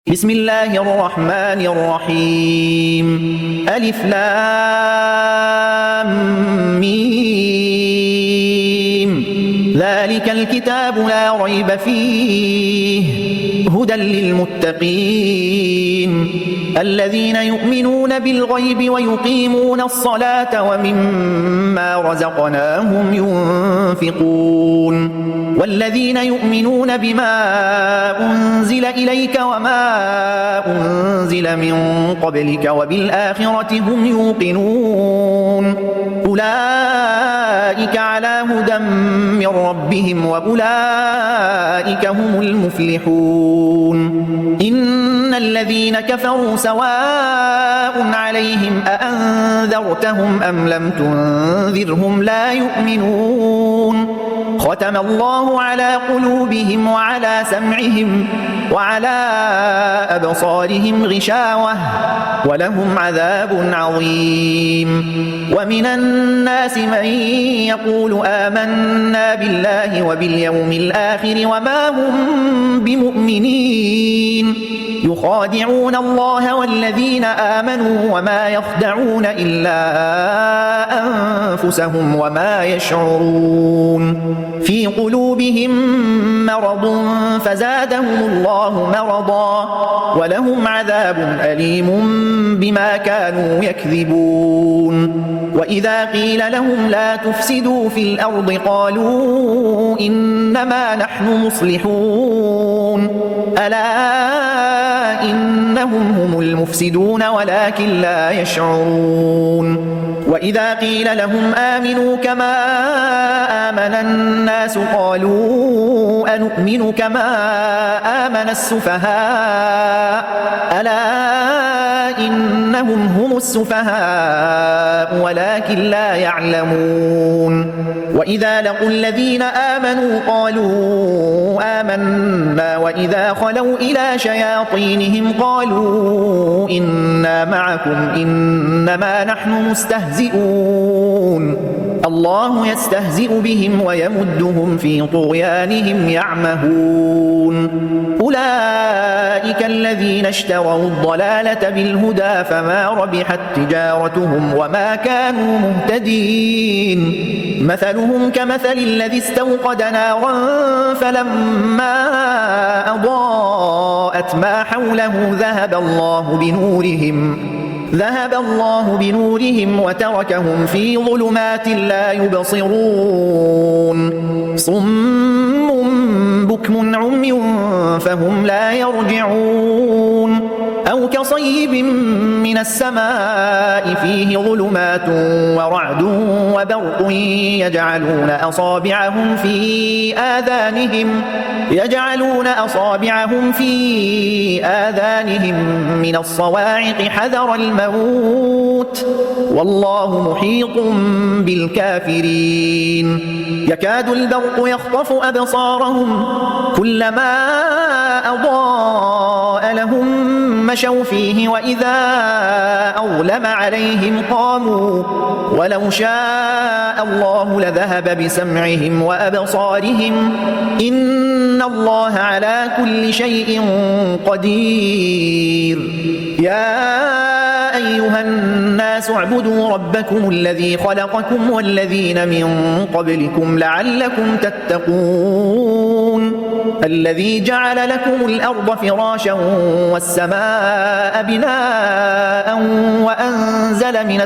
بسم الله الرحمن الرحيم ألف لام ميم ذلك الكتاب لا ريب فيه هدى للمتقين الذين يؤمنون بالغيب ويقيمون الصلاة ومما رزقناهم ينفقون والذين يؤمنون بما أنزل إليك وما أنزل من قبلك وبالآخرة هم يوقنون أولئك على هدى من ربهم وأولئك هم المفلحون إن الذين كفروا سواء عليهم أأنذرتهم أم لم تنذرهم لا يؤمنون ختم الله على قلوبهم وعلى سمعهم وعلى أبصارهم غشاوة ولهم عذاب عظيم ومن الناس من يقول آمنا بالله وباليوم الآخر وما هم بمؤمنين يخادعون الله والذين آمنوا وما يخدعون إلا أنفسهم وما يشعرون في قلوبهم مرض فزادهم الله مرضا ولهم عذاب أليم بما كانوا يكذبون وإذا قيل لهم لا تفسدوا في الأرض قالوا إنما نحن مصلحون ألا إنهم هم المفسدون ولكن لا يشعرون وإذا قيل لهم آمنوا كما آمن الناس قالوا أنؤمن كما آمن السفهاء ألا إنهم هم السفهاء ولكن لا يعلمون وإذا لقوا الذين آمنوا قالوا آمنا وإذا خلوا إلى شياطينهم قالوا إنا معكم إنما نحن مستهزئون الله يستهزئ بهم ويمدهم في طغيانهم يعمهون أولئك الذين اشتروا الضلالة بالهدى فما ربحت تجارتهم وما كانوا مهتدين مثلهم كمثل الذي استوقد نارا فلما أضاءت ما حوله ذهب الله بنورهم وتركهم في ظلمات لا يبصرون صم بكم عمي فهم لا يرجعون أو كصيب من السماء فيه ظلمات ورعد وبرق يجعلون أصابعهم في آذانهم من الصواعق حذر الموت والله محيط بالكافرين يكاد البرق يخطف أبصارهم كلما أضاء لهم مشوا فيه وإذا أظلم عليهم قاموا ولو شاء الله لذهب بسمعهم وأبصارهم إن الله على كل شيء قدير يا أيها الناس اعبدوا ربكم الذي خلقكم والذين من قبلكم لعلكم تتقون الذي جعل لكم الأرض فراشا والسماء بناء وأنزل من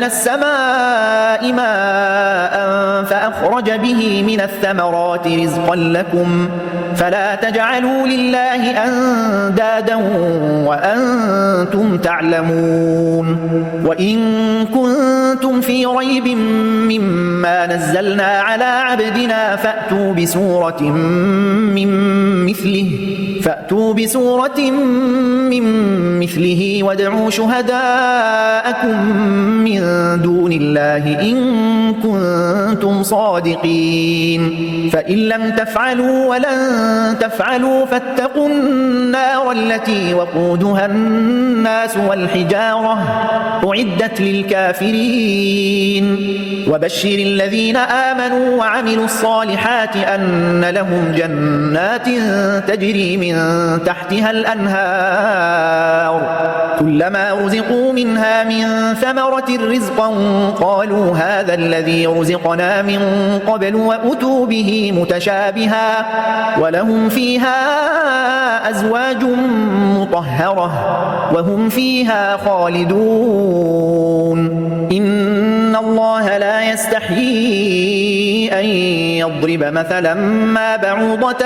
السماء ماء فأخرج به من الثمرات رزقا لكم فلا تجعلوا لله أندادا وأنتم تعلمون وإن كنتم في ريب مما نزلنا على عبدنا فأتوا بسورة من مثله وادعوا شهداءكم لكم من دون الله إن كنتم صادقين فإن لم تفعلوا ولن تفعلوا فاتقوا النار التي وقودها الناس والحجارة أعدت للكافرين وبشر الذين آمنوا وعملوا الصالحات أن لهم جنات تجري من تحتها الأنهار كلما رزقوا منها من ثمرة رزقا قالوا هذا الذي رزقنا من قبل وأتوا به متشابها ولهم فيها أزواج مطهرة وهم فيها خالدون إن الله لا يستحيي أن يضرب مثلا ما بعوضة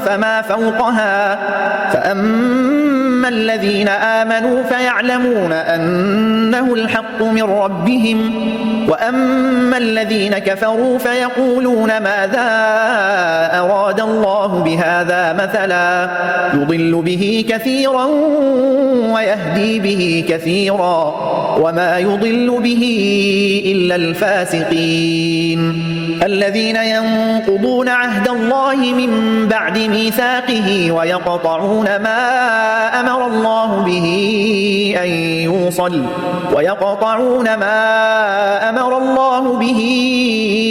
فما فوقها فأما الذين آمنوا فيعلمون أنه الحق من ربهم وأما الذين كفروا فيقولون ماذا أراد الله بهذا مثلا يضل به كثيرا ويهدي به كثيرا وما يضل به إلا الفاسقين الذين ينقضون عهد الله من بعد ميثاقه ويقطعون ما أمر الله به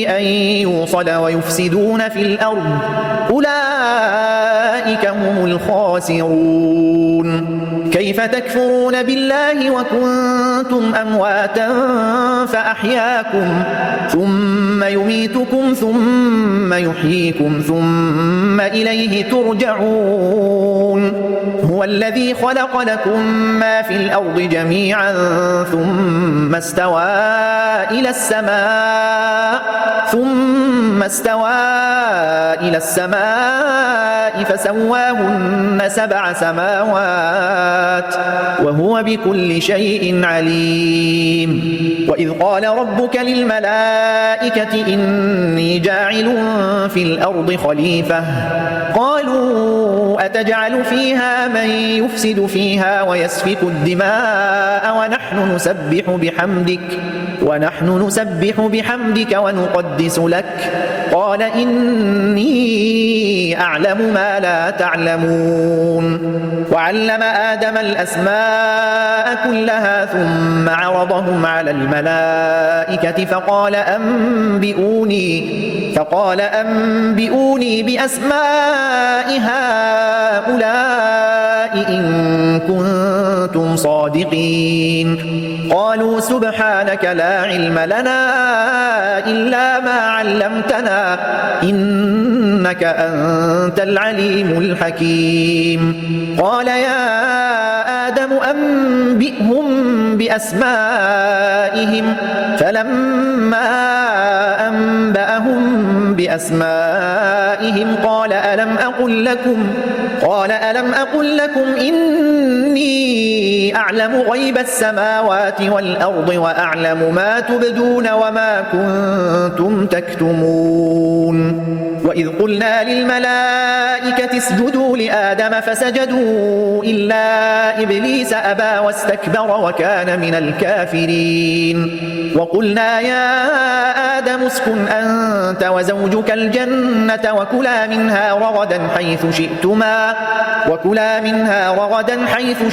أن يوصل ويفسدون في الأرض أولئك هم الخاسرون كيف تكفرون بالله وكنتم أمواتا فأحياكم ثم يميتكم ثم يحييكم ثم إليه ترجعون هو الذي خلق لكم ما في الأرض جميعا ثم استوى إلى السماء فسواهن 7 سماوات وهو بكل شيء عليم وإذ قال ربك للملائكة إني جاعل في الأرض خليفة قالوا أتجعل فيها من يفسد فيها ويسفك الدماء ونحن نسبح بحمدك ونقدس لك قال إني أعلم ما لا تعلمون وعلم آدم الأسماء كلها ثم عرضهم على الملائكة فقال أنبئوني بأسماء هؤلاء إن كنتم صادقين قالوا سبحانك لا علم لنا إلا ما علمتنا إنك أنت العليم الحكيم قال يا آدم أنبئهم بأسمائهم فلما أنبأهم بأسمائهم قال ألم أقل لكم إني أعلم غيب السماوات والأرض وأعلم ما تبدون وما كنتم تكتمون وإذ قلنا للملائكة اسجدوا لآدم فسجدوا إلا إبليس أبى واستكبر وكان من الكافرين وقلنا يا آدم اسكن أنت وزوجك الجنة وكلا منها رغدا حيث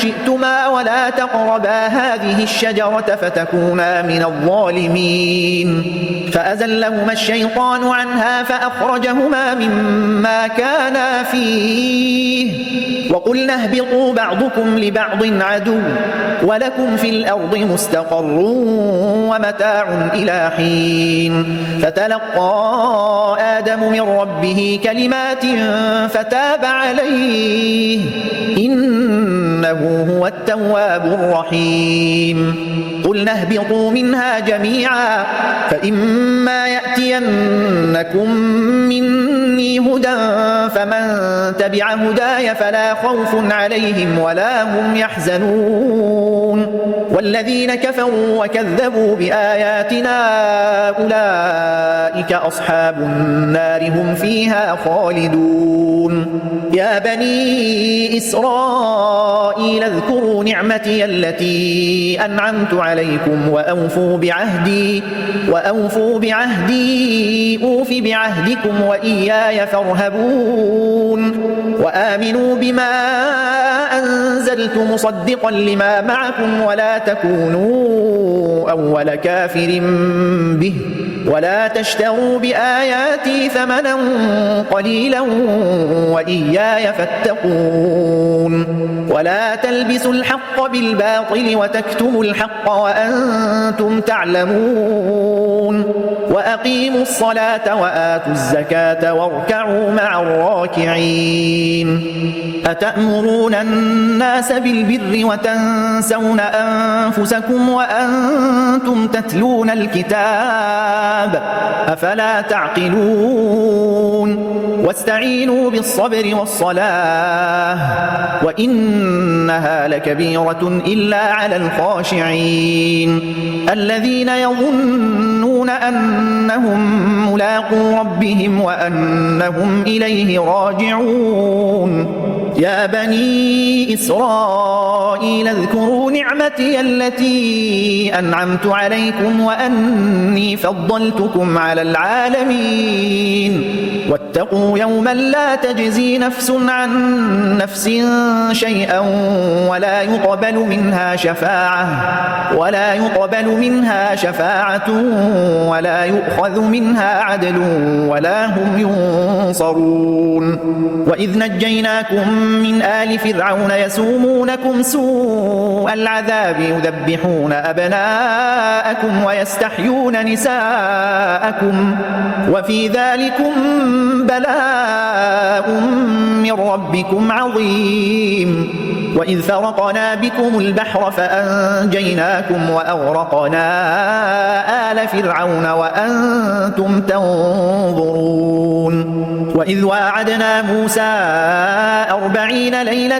شئتما ولا تقربا هذه الشجرة فتكونا من الظالمين فأزلهما الشيطان عنها فأخرجهما مما كانا فيه وقلنا اهبطوا بعضكم لبعض عدو ولكم في الأرض مستقر ومتاع إلى حين فتلقى آدم من ربه كلمات فتاب عليه إنه هو التواب الرحيم قلنا اهبطوا منها جميعا فإما يأتينكم مني هدى فمن تبع هداي فلا خوف عليهم ولا هم يحزنون والذين كفروا وكذبوا بآياتنا أولئك أصحاب النار هم فيها خالدون يا بني إسرائيل اذكروا نعمتي التي أنعمت عليكم وأوفوا بعهدي أوف بعهدكم وإياي فارهبون وآمنوا بما أنزلت مصدقا لما معكم ولا تكونوا أول كافر به ولا تشتروا بآياتي ثمنا قليلا وإياي فاتقون ولا تلبسوا الحق بالباطل وتكتموا الحق وأنتم تعلمون وأقيموا الصلاة وآتوا الزكاة واركعوا مع الراكعين أتأمرون الناس بالبر وتنسون أنفسكم وأنتم تتلون الكتاب أفلا تعقلون واستعينوا بالصبر والصلاة وإنها لكبيرة إلا على الخاشعين الذين يظنون أنهم ملاقو ربهم وأنهم إليه راجعون يا بني إسرائيل اذكروا نعمتي التي أنعمت عليكم وأني فضلتكم على العالمين واتقوا يوما لا تجزي نفس عن نفس شيئا ولا يقبل منها شفاعة ولا يؤخذ منها عدل ولا هم ينصرون وإذ نجيناكم من آل فرعون يسومونكم سوء العذاب يذبحون أبناءكم ويستحيون نساءكم وفي ذلكم بلاء من ربكم عظيم وإذ فرقنا بكم البحر فأنجيناكم وأغرقنا آل فرعون وأنتم تنظرون وإذ واعدنا موسى 40 ليلة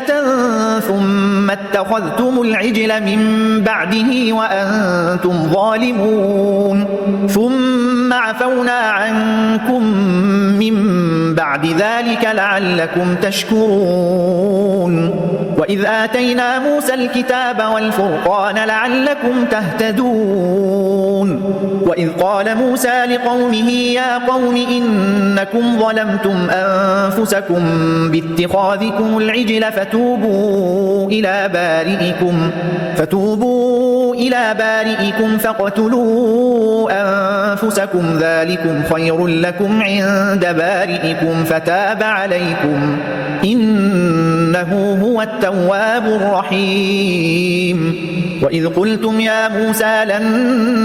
ثم اتخذتم العجل من بعده وأنتم ظالمون ثم عفونا عنكم من بعد ذلك لعلكم تشكرون وإذ آتينا موسى الكتاب والفرقان لعلكم تهتدون وإذ قال موسى لقومه يا قوم إنكم ظلمتم أنفسكم باتخاذكم العجل فتوبوا إلى بارئكم فاقتلوا أنفسكم ذلكم خير لكم عند بارئكم فتاب عليكم إنه هو التواب الرحيم وإذ قلتم يا موسى لن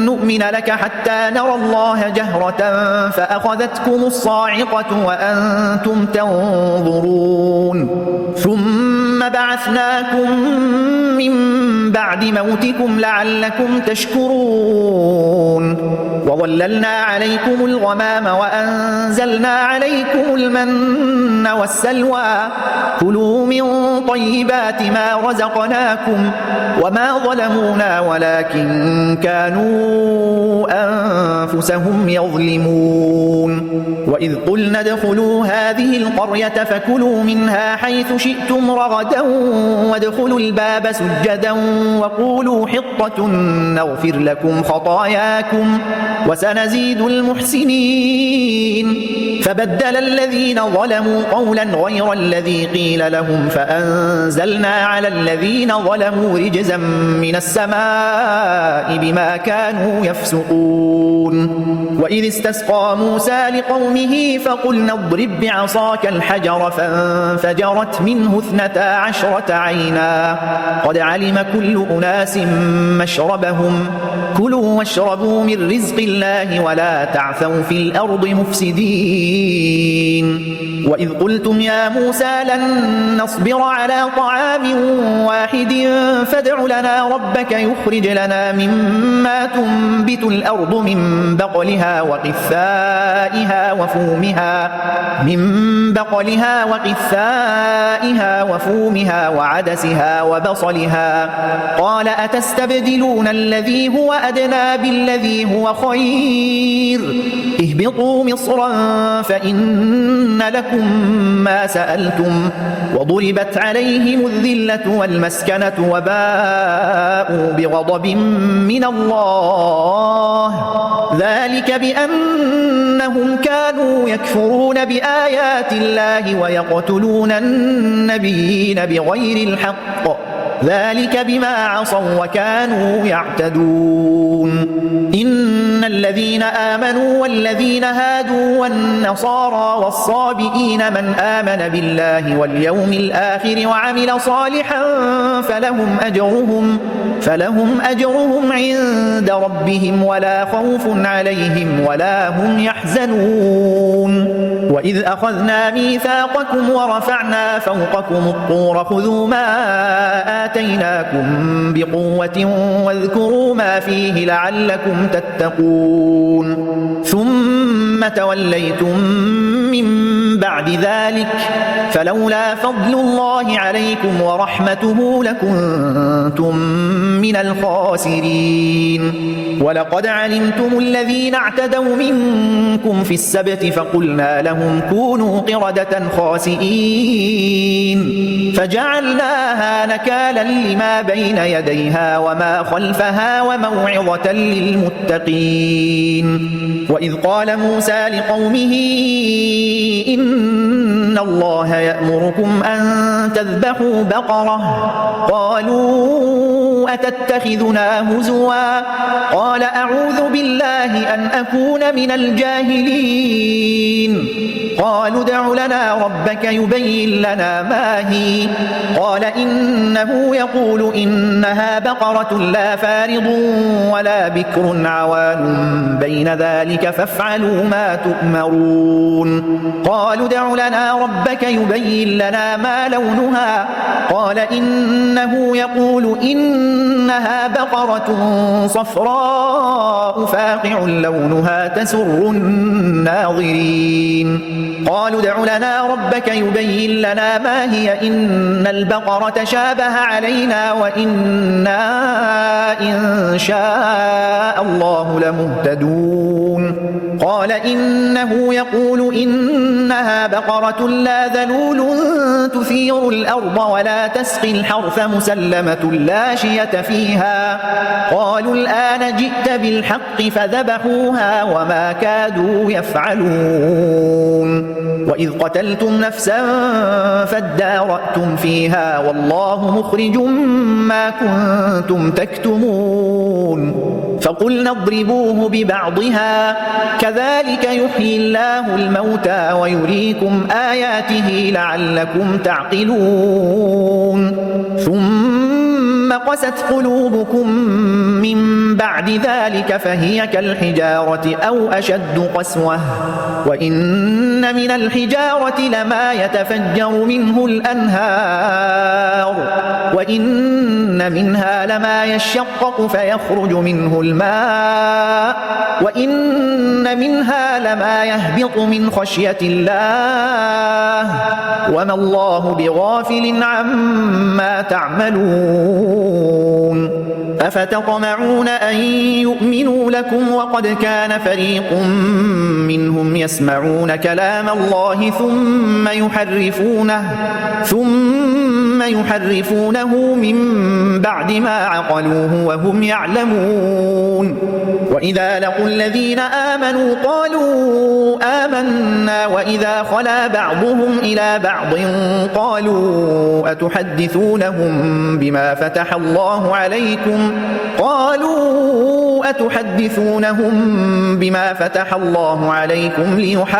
نؤمن لك حتى نرى الله جهرة فأخذتكم الصاعقة وأنتم تنظرون ثم بعثناكم من بعد موتكم لعلكم تشكرون وظللنا عليكم الغمام وأنزلنا عليكم المن والسلوى كلوا من طيبات ما رزقناكم وما ظلمونا ولكن كانوا أنفسهم يظلمون وإذ قلنا ادخلوا هذه القرية فكلوا منها حيث شئتم رغدا وادخلوا الباب سجدا وقولوا حطة نغفر لكم خطاياكم وسنزيد المحسنين فبدل الذين ظلموا قولا غير الذي قيل لهم فأنزلنا على الذين ظلموا رجزا من السماء بما كانوا يفسقون وإذ استسقى موسى لقومه فقلنا اضرب بعصاك الحجر فانفجرت منه 12 عينا قد علم كل أناس مشربهم كلوا واشربوا من رزق الله ولا تعثوا في الأرض مفسدين وإذ قلتم يا موسى لن نصبر على طعام واحد فادع لنا ربك يخرج لنا مما تنبت الأرض من بقلها وقثائها وفومها وعدسها وبصلها قال أتستبدلون الذي هو أدنى بالذي هو خير اهبطوا مصرا فإن لكم ما سألتم وضربت عليهم الذلة والمسكنة وباءوا بغضب من الله ذلك بأنهم كانوا يكفرون بآيات الله ويقتلون النبيين بغير الحق ذلك بما عصوا وكانوا يعتدون إن الذين آمنوا والذين هادوا والنصارى والصابئين من آمن بالله واليوم الآخر وعمل صالحا فلهم أجرهم عند ربهم ولا خوف عليهم ولا هم يحزنون وإذ أخذنا ميثاقكم ورفعنا فوقكم الطور خذوا ما آتيناكم بقوة واذكروا ما فيه لعلكم تتقون ثم توليتم من بعد ذلك فلولا فضل الله عليكم ورحمته لكنتم من الخاسرين ولقد علمتم الذين اعتدوا منكم في السبت فقلنا لهم كونوا قردة خاسئين فجعلناها نكالا لما بين يديها وما خلفها وموعظة للمتقين وإذ قال موسى لقومه إن الله يأمركم أن تذبحوا بقرة قالوا أتتخذنا هزوا قال أعوذ بالله أن أكون من الجاهلين قالوا ادع لنا ربك يبين لنا ما هي قال إنه يقول إنها بقرة لا فارض ولا بكر عوان بين ذلك فافعلوا ما تؤمرون قالوا ادع لنا ربك يبين لنا ما لونها قال إنه يقول إنها بقرة صفراء فاقع لونها تسر الناظرين قالوا ادع لنا ربك يبين لنا ما هي إن البقرة شابه علينا وإنا إن شاء الله لمهتدون قال إنه يقول إنها بقرة لا ذلول تثير الأرض ولا تسقي الحرث مسلمة لا شية فيها قالوا الآن جئت بالحق فذبحوها وما كادوا يفعلون وإذ قتلتم نفسا فادارأتم فيها والله مخرج ما كنتم تكتمون فقلنا اضربوه ببعضها كذلك يحيي الله الموتى ويريكم آياته لعلكم تعقلون ثم قست قلوبكم من بعد ذلك فهي كالحجارة أو أشد قسوة وإن من الحجارة لما يتفجر منه الأنهار وإن منها لما يشقق فيخرج منه الماء وإن منها لما يهبط من خشية الله وما الله بغافل عما تعملون أفتطمعون أن يؤمنوا لكم وقد كان فريق منهم يسمعون كلام الله ثم يحرفونه من بعد ما عقلوه وهم يعلمون وإذا لقوا الذين آمنوا قالوا آمنا وإذا خلا بعضهم إلى بعض قالوا أتحدثونهم بما فتح الله عليكم قالوا أتحدثونهم بما فتح الله عليكم ليحاجوكم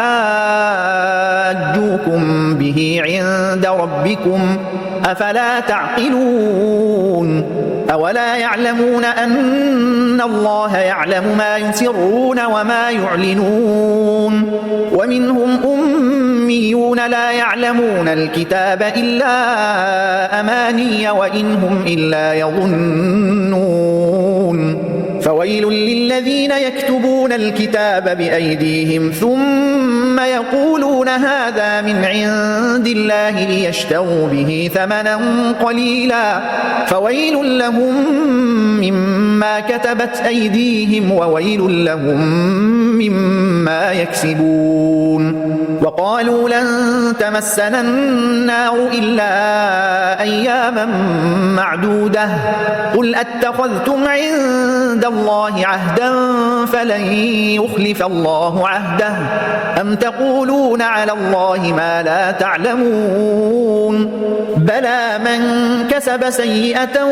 به عند ربكم أفلا تعقلون أولا يعلمون أن الله يعلم ما يسرون وما يعلنون ومنهم أميون لا يعلمون الكتاب إلا أماني وإن هم إلا يظنون فويل للذين يكتبون الكتاب بأيديهم ثم يقولون هذا من عند الله ليشتروا به ثمنا قليلا فويل لهم مما كتبت أيديهم وويل لهم مما يكسبون وقالوا لن تمسنا النار إلا أياما معدودة قل أتخذتم عند الله عهدا فلن يخلف الله عهده أم تقولون على الله ما لا تعلمون بلى من كسب سيئة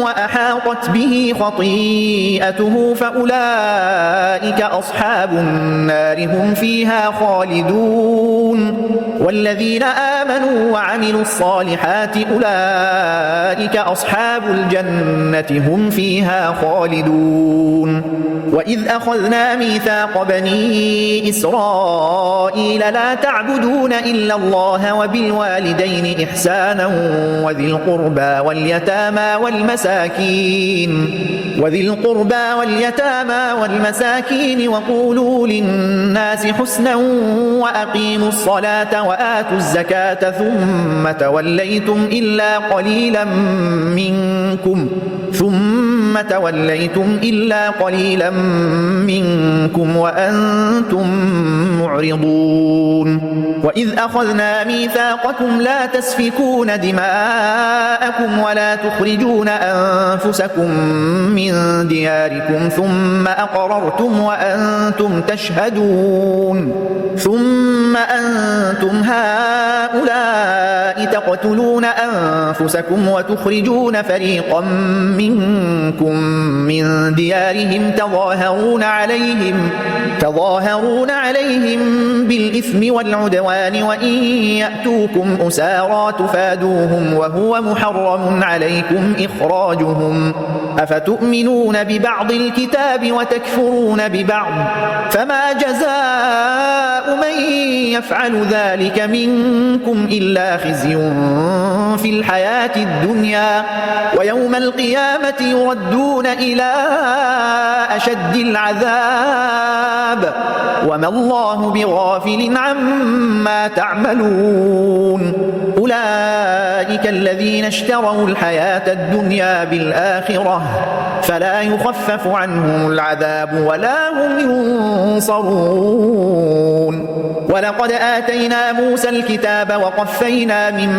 وأحاطت به خطيئته فأولئك أصحاب النار هم فيها خالدون والذين آمنوا وعملوا الصالحات أولئك أصحاب الجنة هم فيها خالدون وإذ أخذنا ميثاق بني إسرائيل لا تعبدون إلا الله وبالوالدين إحسانا وذي القربى واليتامى والمساكين وقولوا للناس حسنا وأقيموا الصلاة وآتوا الزكاة ثم توليتم إلا قليلا منكم وأنتم معرضون وإذ أخذنا ميثاقكم لا تسفكون دماءكم ولا تخرجون أنفسكم من دياركم ثم أقررتم وأنتم تشهدون ثم أنتم هؤلاء تقتلون أنفسكم وتخرجون فريقا منكم من ديارهم تظاهرون عليهم بالإثم والعدوان وإن يأتوكم أسارى تفادوهم وهو محرم عليكم إخراجهم أفتؤمنون ببعض الكتاب وتكفرون ببعض فما جزاء من يفعل ذلك منكم إلا خزي في الحياة الدنيا ويوم القيامة يردون إلى أشد العذاب وما الله بغافل عما تعملون أولئك الذين اشتروا الحياة الدنيا بالآخرة فلا يخفف عنهم العذاب ولا هم ينصرون ولقد آتينا موسى الكتاب وقفينا من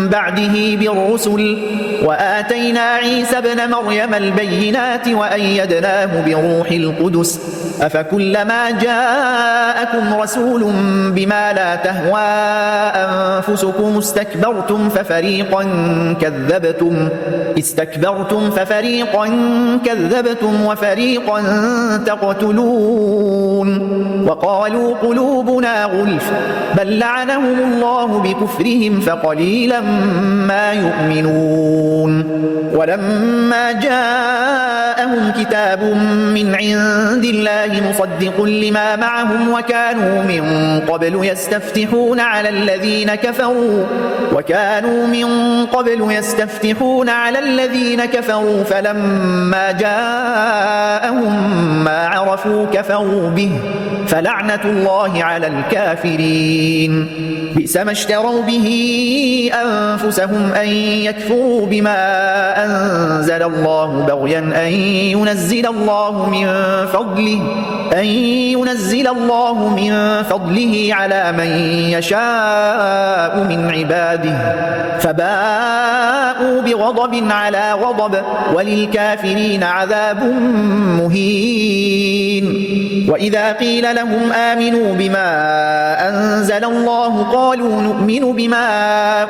بعده بالرسل وآتينا عيسى ابن مريم البينات وأيدناه بروح القدس أفكلما جاءكم رسول بما لا تهوى أنفسكم استكبرتم ففريقا كذبتم وفريقا تقتلون وقالوا قلوبنا غلف بل لعنهم الله بكفرهم فقليلا ما يؤمنون ولما جاءهم كتاب من عند الله مصدق لما معهم وكانوا من قبل يستفتحون على الذين كفروا فلما جاءهم ما عرفوا كفروا به فلعنة الله على الكافرين بئس ما اشتروا به أنفسهم أن يكفروا بما أنزل الله بغيا أن ينزل الله من فضله على من يشاء من عباده فباءوا بغضب على غضب وللكافرين عذاب مهين وإذا قيل لهم آمنوا بما أنزل الله قالوا نؤمن بما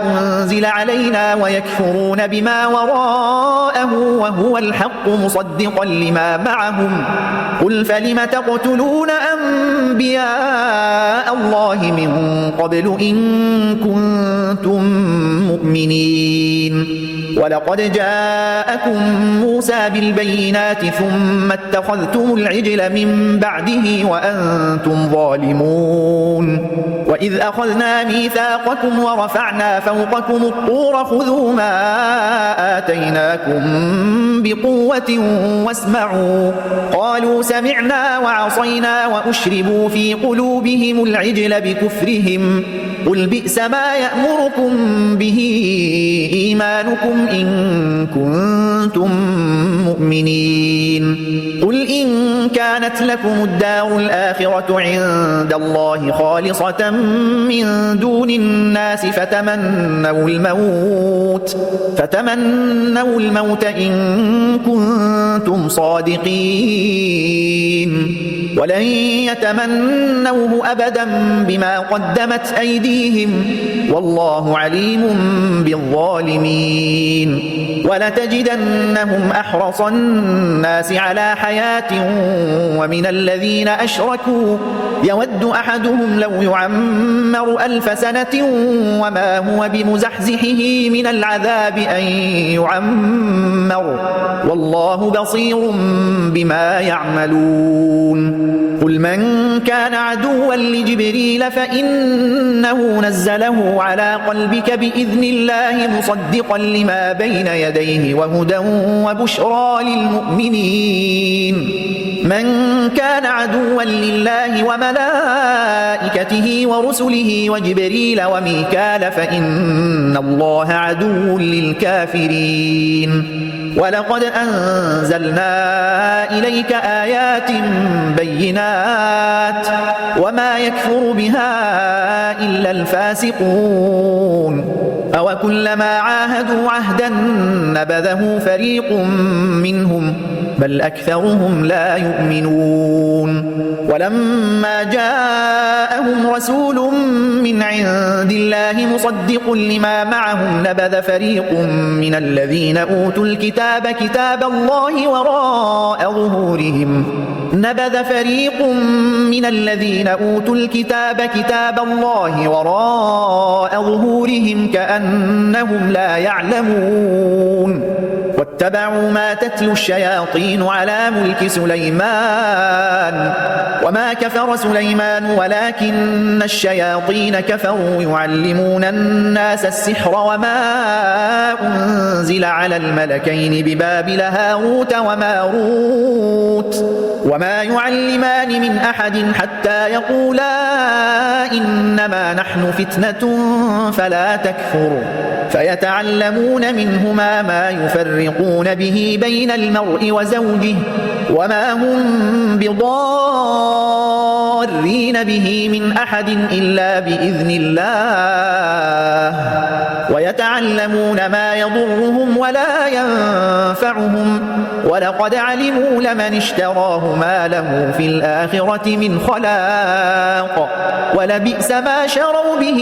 أنزل علينا ويكفرون بما وراءه وهو الحق مصدقا لما معهم قل فلم تقتلون أنبياء الله من قبل إن كنتم مؤمنين ولقد جاءكم موسى بالبينات ثم اتخذتم العجل من بعده وأنتم ظالمون وإذ أخذنا ميثاقكم ورفعنا فوقكم الطور خذوا ما آتيناكم بقوة واسمعوا قالوا سمعنا وعصينا وأشربوا في قلوبهم العجل بكفرهم قل بئس ما يأمركم به إيمانكم إن كنتم مؤمنين قل إن كانت لكم الدار الآخرة عند الله خالصة من دون الناس فتمنوا الموت إن كنتم صادقين ولن يتمنوه أبدا بما قدمت أيديهم والله عليم بالظالمين ولتجدنهم أحرص الناس على حياة ومن الذين أشركوا يود أحدهم لو يعمر 1000 سنة وما هو بمزحزحه من العذاب أن يعمر والله بصير بما يعملون قل من كان عدوا لجبريل فإنه نزله على قلبك بإذن الله مصدقا لما بين يديه وهدى وبشرى للمؤمنين من كان عدوا لله وملائكته ورسله وجبريل وميكال فإن الله عدو للكافرين ولقد أنزلنا إليك آيات بينات وما يكفر بها إلا الفاسقون أوكلما عاهدوا عهدا نبذه فريق منهم بل أكثرهم لا يؤمنون ولما جاءهم رسول من عند الله مصدق لما معهم نبذ فريق من الذين أوتوا الكتاب كتاب الله وراء ظهورهم كأنهم لا يعلمون واتبعوا ما تتلو الشياطين على ملك سليمان وما كفر سليمان ولكن الشياطين كفروا يعلمون الناس السحر وما أنزل على الملكين ببابل هاروت وماروت وما يعلمان من أحد حتى يقولا إنما نحن فتنة فلا تكفر فيتعلمون منهما ما يفرقون به بين المرء وزوجه وما هم بضارين به من أحد إلا بإذن الله ويتعلمون ما يضرهم ولا ينفعهم ولقد علموا لمن اشتراه ما له في الآخرة من خلاق ولبئس ما شروا به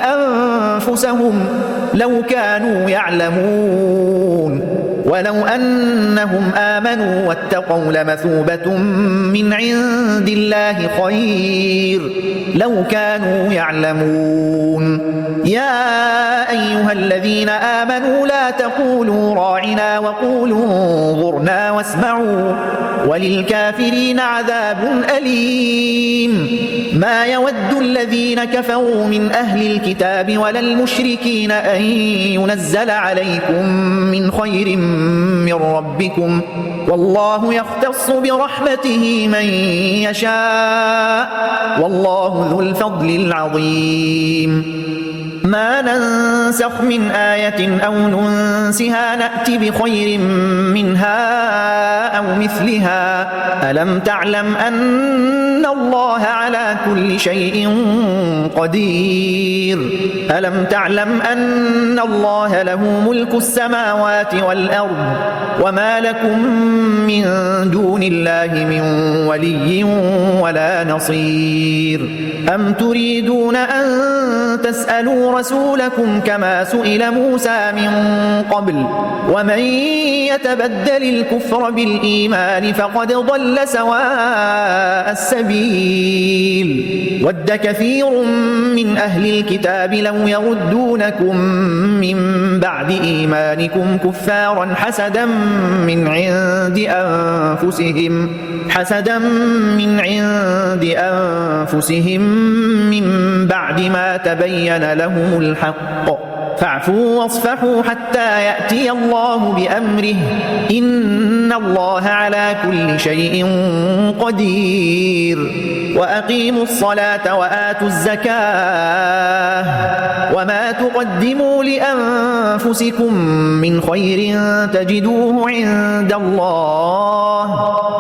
أنفسهم لو كانوا يعلمون ولو أنهم آمنوا واتقوا لمثوبة من عند الله خير لو كانوا يعلمون يا أيها الذين آمنوا لا تقولوا راعنا وقولوا انظرنا واسمعوا وللكافرين عذاب أليم ما يود الذين كفروا من أهل الكتاب ولا المشركين أن ينزل عليكم من خير من ربكم والله يختص برحمته من يشاء والله ذو الفضل العظيم ما ننسخ من آية أو ننسها نأت بخير منها أو مثلها ألم تعلم أن الله على كل شيء قدير ألم تعلم أن الله له ملك السماوات والأرض وما لكم من دون الله من ولي ولا نصير أم تريدون أن تسألوا رسولكم كما سئل موسى من قبل ومن يتبدل الكفر بالإيمان فقد ضل سواء السبيل ود كثير من أهل الكتاب لو يردونكم من بعد إيمانكم كفارا حسدا من عند أنفسهم من بعد ما تبين لهم الحق فاعفوا واصفحوا حتى يأتي الله بأمره إن الله على كل شيء قدير وأقيموا الصلاة وآتوا الزكاة وما تقدموا لأنفسكم من خير تجدوه عند الله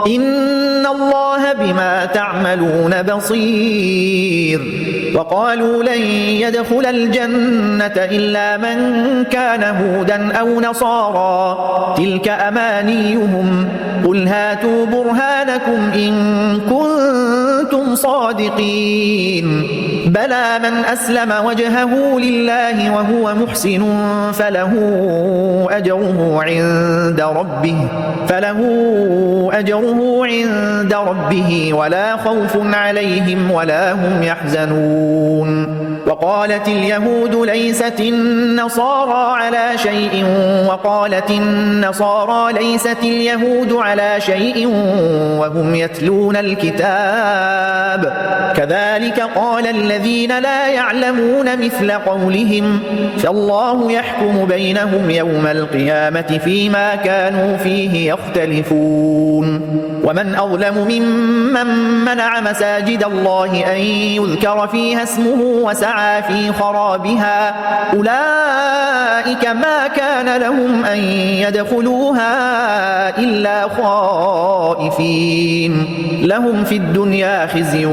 إن الله بما تعملون بصير وقالوا لن يدخل الجنة إلا من كان هودا أو نصارى تلك أمانيهم قل هاتوا برهانكم إن كنتم صادقين بلى من أسلم وجهه لله وهو محسن فله أجره عند ربه ولا خوف عليهم ولا هم يحزنون وقالت اليهود ليست النصارى على شيء وقالت النصارى ليست اليهود على شيء وهم يتلون الكتاب كذلك قال الذين لا يعلمون مثل قولهم فالله يحكم بينهم يوم القيامة فيما كانوا فيه يختلفون ومن أظلم ممن منع مساجد الله أن يذكر فيها اسمه وسعى في خرابها أولئك ما كان لهم أن يدخلوها إلا خائفين لهم في الدنيا خزي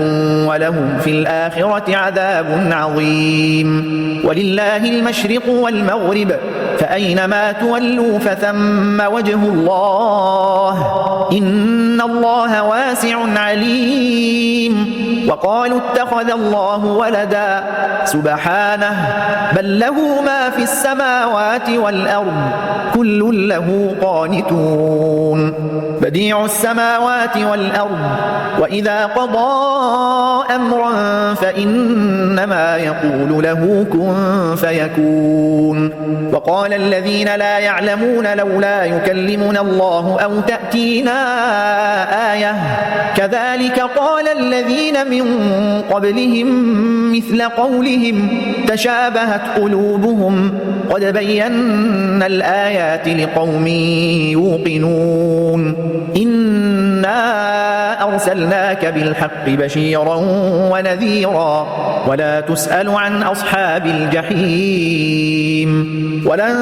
ولهم في الآخرة عذاب عظيم ولله المشرق والمغرب فأينما تولوا فثم وجه الله إن الله واسع عليم وقالوا اتخذ الله ولدا سبحانه بل له ما في السماوات والأرض كل له قانتون بديع السماوات والأرض وإذا قضى أمرا فإنما يقول له كن فيكون وقال الذين لا يعلمون لولا يكلمنا الله أو تأتينا آية كذلك قال الذين من قبلهم مثل قولهم تشابهت قلوبهم قد بينا الآيات لقوم يوقنون إنا أرسلناك بالحق بشيرا ونذيرا ولا تسأل عن أصحاب الجحيم ولن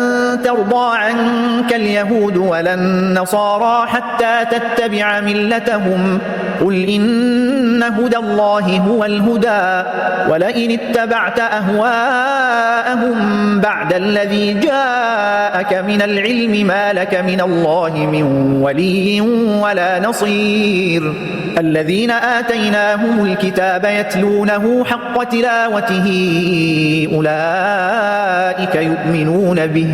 ترضى عنك اليهود ولا النصارى حتى تتبع ملتهم قل إن هدى الله هو الهدى ولئن اتبعت أهواءهم بعد الذي جاءك من العلم ما لك من الله من ولي ولا نصير الذين آتيناهم الكتاب يتلونه حق تلاوته أولئك يؤمنون به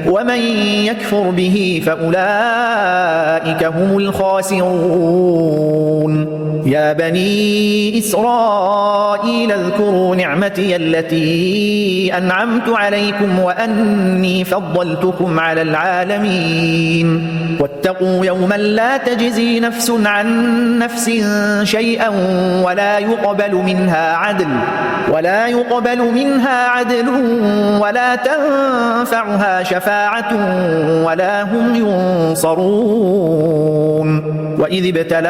ومن يكفر به فأولئك هم الخاسرون يا بني إسرائيل اذكروا نعمتي التي أنعمت عليكم وأني فضلتكم على العالمين واتقوا يوما لا تجزي نفس عن نفس شيئا ولا يقبل منها عدل ولا تنفعها شفاعة ولا هم ينصرون وإذ ابتلى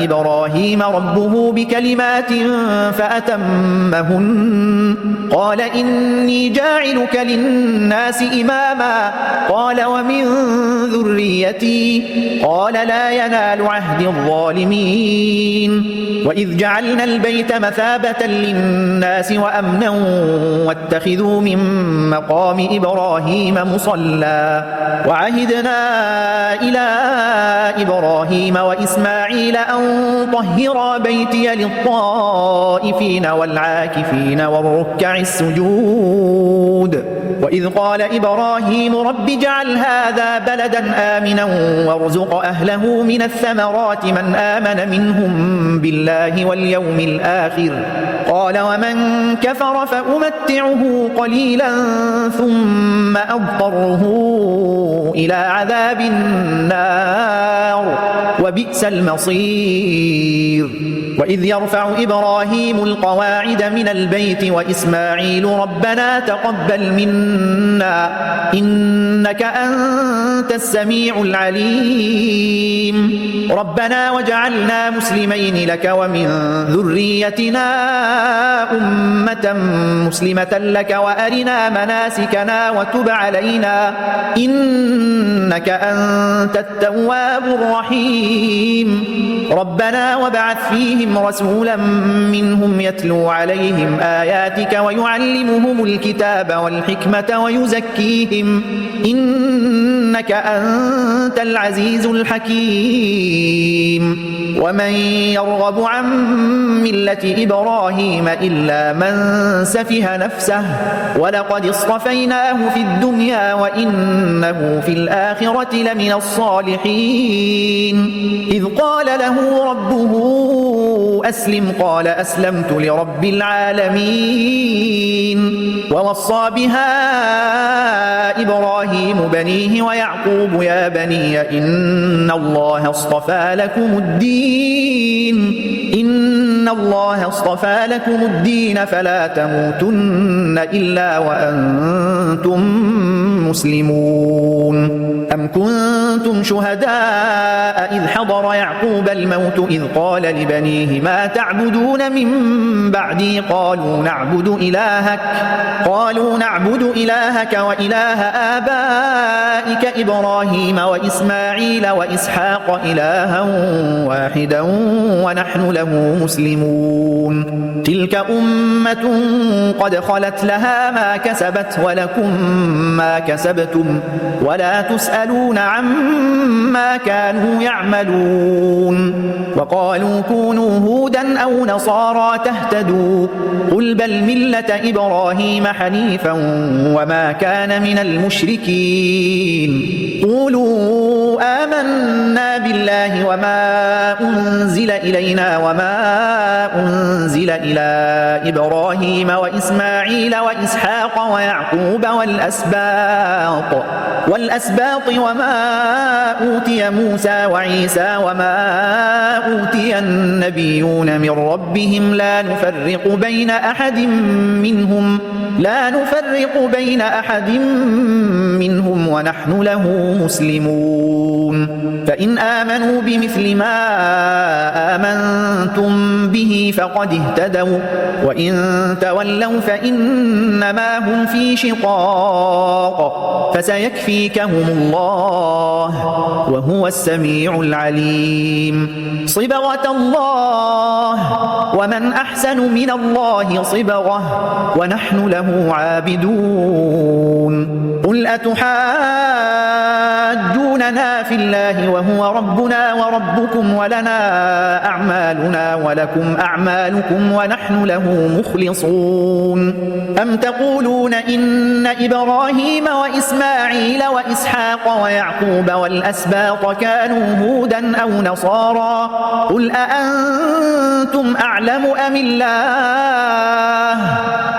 إبراهيم إبراهيم ربه بكلمات فأتمهن قال إني جاعلك للناس إماما قال ومن ذريتي قال لا ينال عهد الظالمين وإذ جعلنا البيت مثابة للناس وأمنا واتخذوا من مقام إبراهيم مصلى وعهدنا إلى إبراهيم وإسماعيل أن طهرا بيتي للطائفين والعاكفين والركع السجود وإذ قال إبراهيم رب اجعل هذا بلدا آمنا وارزق أهله من الثمرات من آمن منهم بالله واليوم الآخر قال ومن كفر فأمتعه قليلا ثم أضطره إلى عذاب النار وبئس المصير وإذ يرفع إبراهيم القواعد من البيت وإسماعيل ربنا تقبل منا إنك أنت السميع العليم ربنا وجعلنا مسلمين لك ومن ذريتنا أمة مسلمة لك وأرنا مناسكنا وتب علينا إنك أنت التواب الرحيم ربنا وابعث فيهم رسولا منهم يتلو عليهم آياتك ويعلمهم الكتاب والحكمة ويزكيهم إنك أنت العزيز الحكيم ومن يرغب عن ملة إبراهيم إلا من سفه نفسه ولقد اصطفيناه في الدنيا وإنه في الآخرة لمن الصالحين إذ قال له ربه أسلم قال أسلمت لرب العالمين ووصى بها إبراهيم بنيه ويعقوب يا بني إن الله اصطفى لكم الدين فلا تموتن إلا وأنتم مسلمون أم كنتم شهداء إذ حضر يعقوب الموت إذ قال لبنيه ما تعبدون من بعدي قالوا نعبد إلهك وإله آبائك إبراهيم وإسماعيل وإسحاق إلها واحدا ونحن له مسلمون تلك أمة قد خلت لها ما كسبت ولكم ما كسبتم ولا تسألون عما كانوا يعملون وقالوا كونوا هودا أو نصارى تهتدوا قل بل ملة إبراهيم حنيفا وما كان من المشركين قولوا آمنا بالله وما أنزل إلينا وما أنزل إلى إبراهيم وإسماعيل وإسحاق ويعقوب والأسباط وما أوتي موسى وعيسى وما أوتي النبيون من ربهم لا نفرق بين أحد منهم ونحن له مسلمون فإن آمنوا بمثل ما آمنتم به فقد اهتدوا وإن تولوا فإنما هم في شقاق فسيكفيكهم الله وهو السميع العليم صبغة الله ومن أحسن من الله صبغة ونحن له عابدون قل أتحاجوننا في الله وهو ربنا وربكم ولنا أعمالنا ولكم أعمالكم ونحن له مخلصون أم تقولون إن إبراهيم وإسماعيل وإسحاق ويعقوب والأسباط كانوا هودا أو نصارى قل أأنتم أعلم أم الله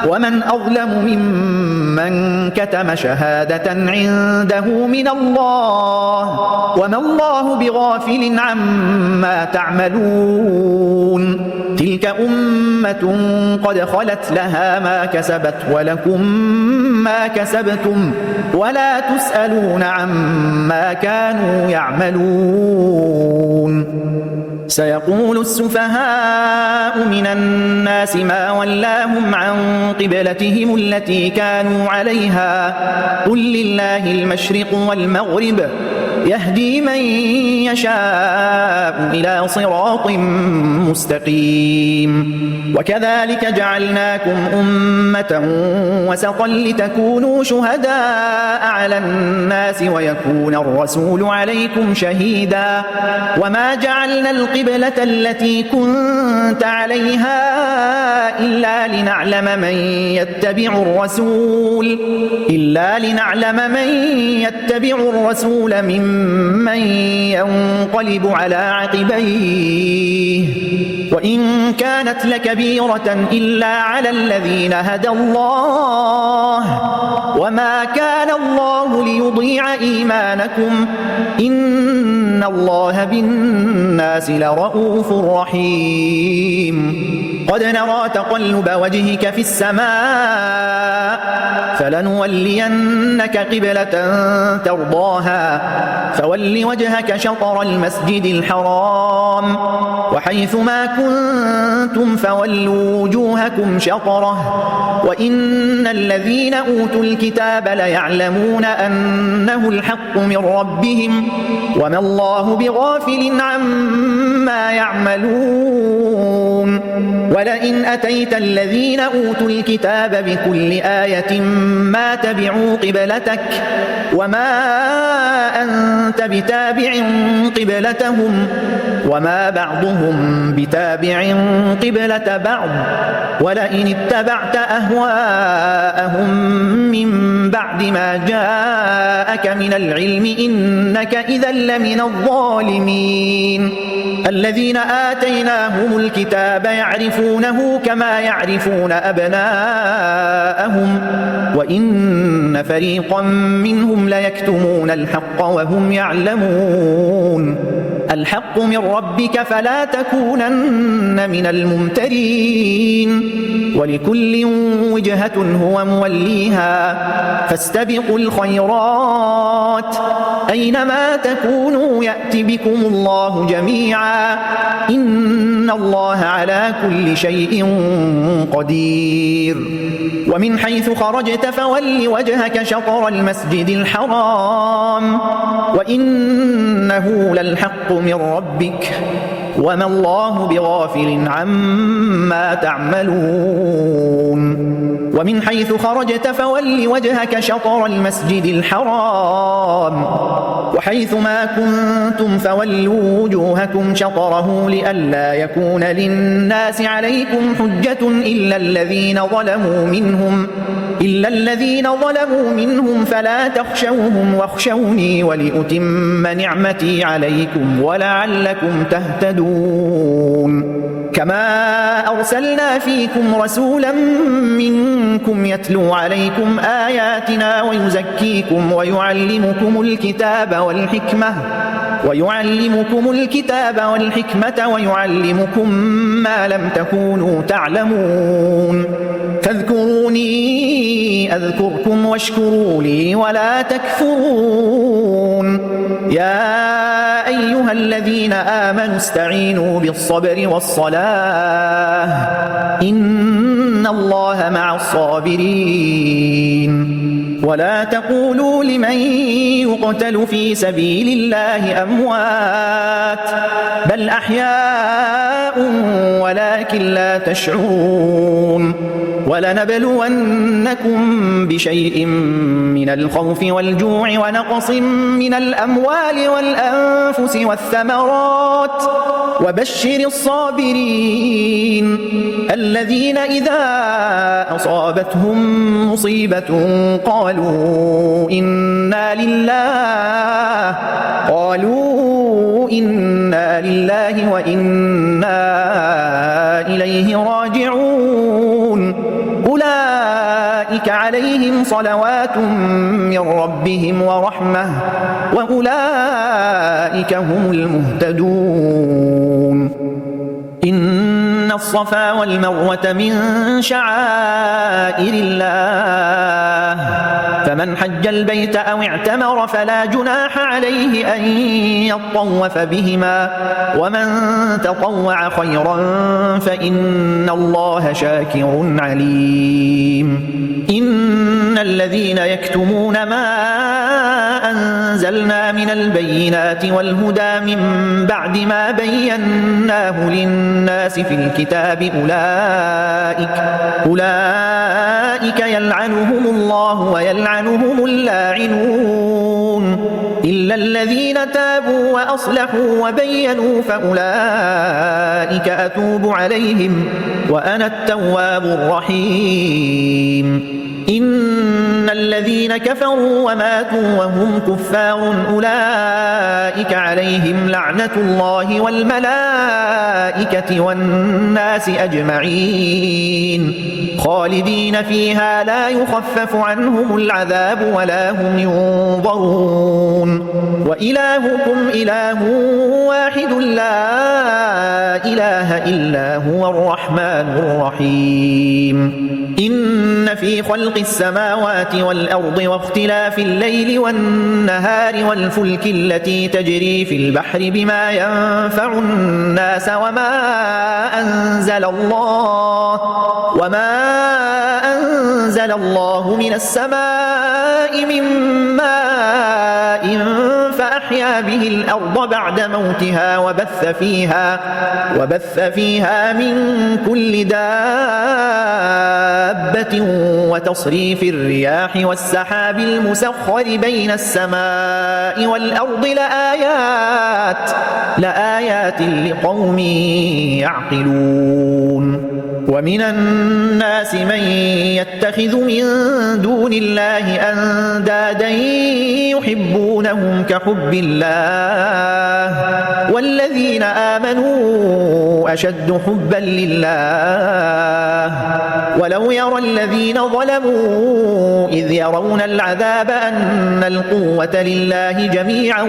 ومن أظلم ممن كتم شهادة عنده من الله وما الله بغافل عما تعملون تلك أمة قد خلت لها ما كسبت ولكم ما كسبتم ولا تسألون عما كانوا يعملون سيقول السفهاء من الناس ما ولاهم عن قبلتهم التي كانوا عليها قل لله المشرق والمغرب يهدي من يشاء إلى صراط مستقيم وكذلك جعلناكم أمة وسطا لتكونوا شهداء على الناس ويكون الرسول عليكم شهيدا وما جعلنا القبلة التي كنت عليها إلا لنعلم من يتبع الرسول ممن ينقلب على عقبيه وإن كانت لكبيرة إلا على الذين هدى الله وما كان الله ليضيع إيمانكم إن الله بالناس لرؤوف رحيم قد نرى تقلب وجهك في السماء فلنولينك قبلة ترضاها فول وجهك شطر المسجد الحرام وحيث ما كنتم فولوا وجوهكم شطره وإن الذين أوتوا الكتاب ليعلمون أنه الحق من ربهم وما الله بغافل عما يعملون ولئن أتيت الذين أوتوا الكتاب بكل آية ما تبعوا قبلتك وما أنت بتابع قبلتهم وما بعضهم بتابع قبلة بعض ولئن اتبعت أهواءهم من بعد ما جاءك من العلم إنك إذا لمن الظالمين الذين آتيناهم الكتاب يعرفونه كما يعرفون أبناءهم وإن فريقا منهم ليكتمون الحق وهم يعلمون الحق من ربك فلا تكونن من الممترين ولكل وجهة هو موليها فاستبقوا الخيرات أينما تكونوا يأت بكم الله جميعا إن الله على كل شيء قدير ومن حيث خرجت فول وجهك شطر المسجد الحرام وإنه للحق من ربك وما الله بغافل عما تعملون ومن حيث خرجت فول وجهك شطر المسجد الحرام وحيث ما كنتم فولوا وجوهكم شطره لئلا يكون للناس عليكم حجة إلا الذين ظلموا منهم فلا تخشوهم واخشوني ولأتم نعمتي عليكم ولعلكم تهتدون كما أرسلنا فيكم رسولا منكم يتلو عليكم آياتنا ويزكيكم ويعلمكم الكتاب والحكمة ويعلمكم ما لم تكونوا تعلمون فاذكروني أذكركم واشكروا لي ولا تكفرون يا أيها الذين آمنوا استعينوا بالصبر والصلاة إن الله مع الصابرين ولا تقولوا لمن يقتل في سبيل الله أموات بل أحياء ولكن لا تشعرون ولنبلونكم بشيء من الخوف والجوع ونقص من الأموال والأنفس والثمرات وبشر الصابرين الذين إذا أصابتهم مصيبة قالوا إنا لله وإنا إليه راجعون أولئك عليهم صلوات من ربهم ورحمة وأولئك هم المهتدون إن الصفا والمروة من شعائر الله فمن حج البيت أو اعتمر فلا جناح عليه أن يطوف بهما ومن تطوع خيرا فإن الله شاكر عليم إن الذين يكتمون ما أنزلنا من البينات والهدى من بعد ما بيناه للناس في الكتاب أولئك يلعنهم الله ويلعنهم اللاعنون إلا الذين تابوا وأصلحوا وبينوا فأولئك أتوب عليهم وأنا التواب الرحيم إن الذين كفروا وماتوا وهم كفار أولئك عليهم لعنة الله والملائكة والناس أجمعين خالدين فيها لا يخفف عنهم العذاب ولا هم ينظرون وإلهكم إله واحد لا إله إلا هو الرحمن الرحيم إن في خلق السماوات والأرض واختلاف الليل والنهار والفلك التي تجري في البحر بما ينفع الناس وما أنزل الله من السماء من ماء فأحيا به الأرض بعد موتها وبث فيها من كل دابة وتصريف الرياح والسحاب المسخر بين السماء والأرض لآيات لقوم يعقلون ومن الناس من يتخذ من دون الله أندادا يحبونهم كحب الله والذين آمنوا أشد حبا لله ولو يرى الذين ظلموا إذ يرون العذاب أن القوة لله جميعا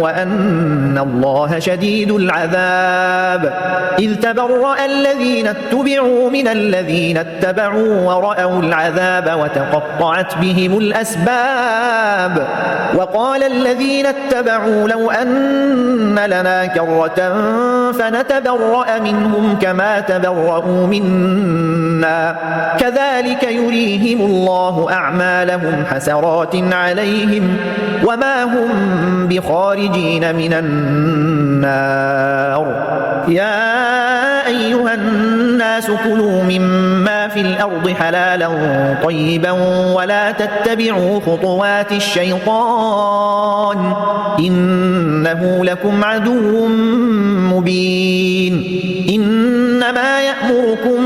وأن الله شديد العذاب إذ تبرأ الذين اتبعوا من الذين اتبعوا ورأوا العذاب وتقطعت بهم الأسباب وقال الذين اتبعوا لو أن لنا كرة فنتبرأ منهم كما تبرأوا منا كذلك يريهم الله أعمالهم حسرات عليهم وما هم بخارجين من النار يا أيها الناس كلوا مما في الأرض حلالا طيبا ولا تتبعوا خطوات الشيطان إنه لكم عدو مبين إنما يأمركم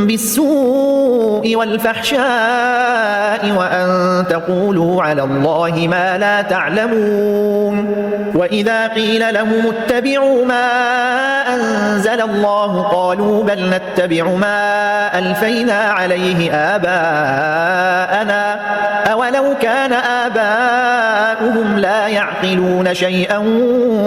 بالسوء والفحشاء وأن تقولوا على الله ما لا تعلمون وإذا قيل لهم اتبعوا ما أنزل الله قالوا بل نتبع ما ألفينا عليه آباءنا أولو كان آباؤهم لا يعقلون شيئا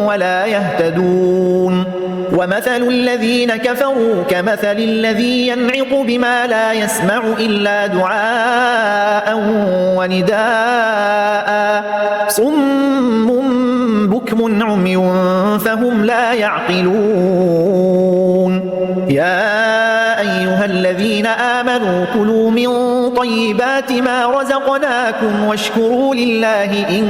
ولا يهتدون ومثل الذين كفروا كمثل الذي ينعق بما لا يسمع إلا دعاء ونداء صم بكم عمي فهم لا يعقلون يا أيها الذين آمنوا كلوا من طيبات ما رزقناكم واشكروا لله إن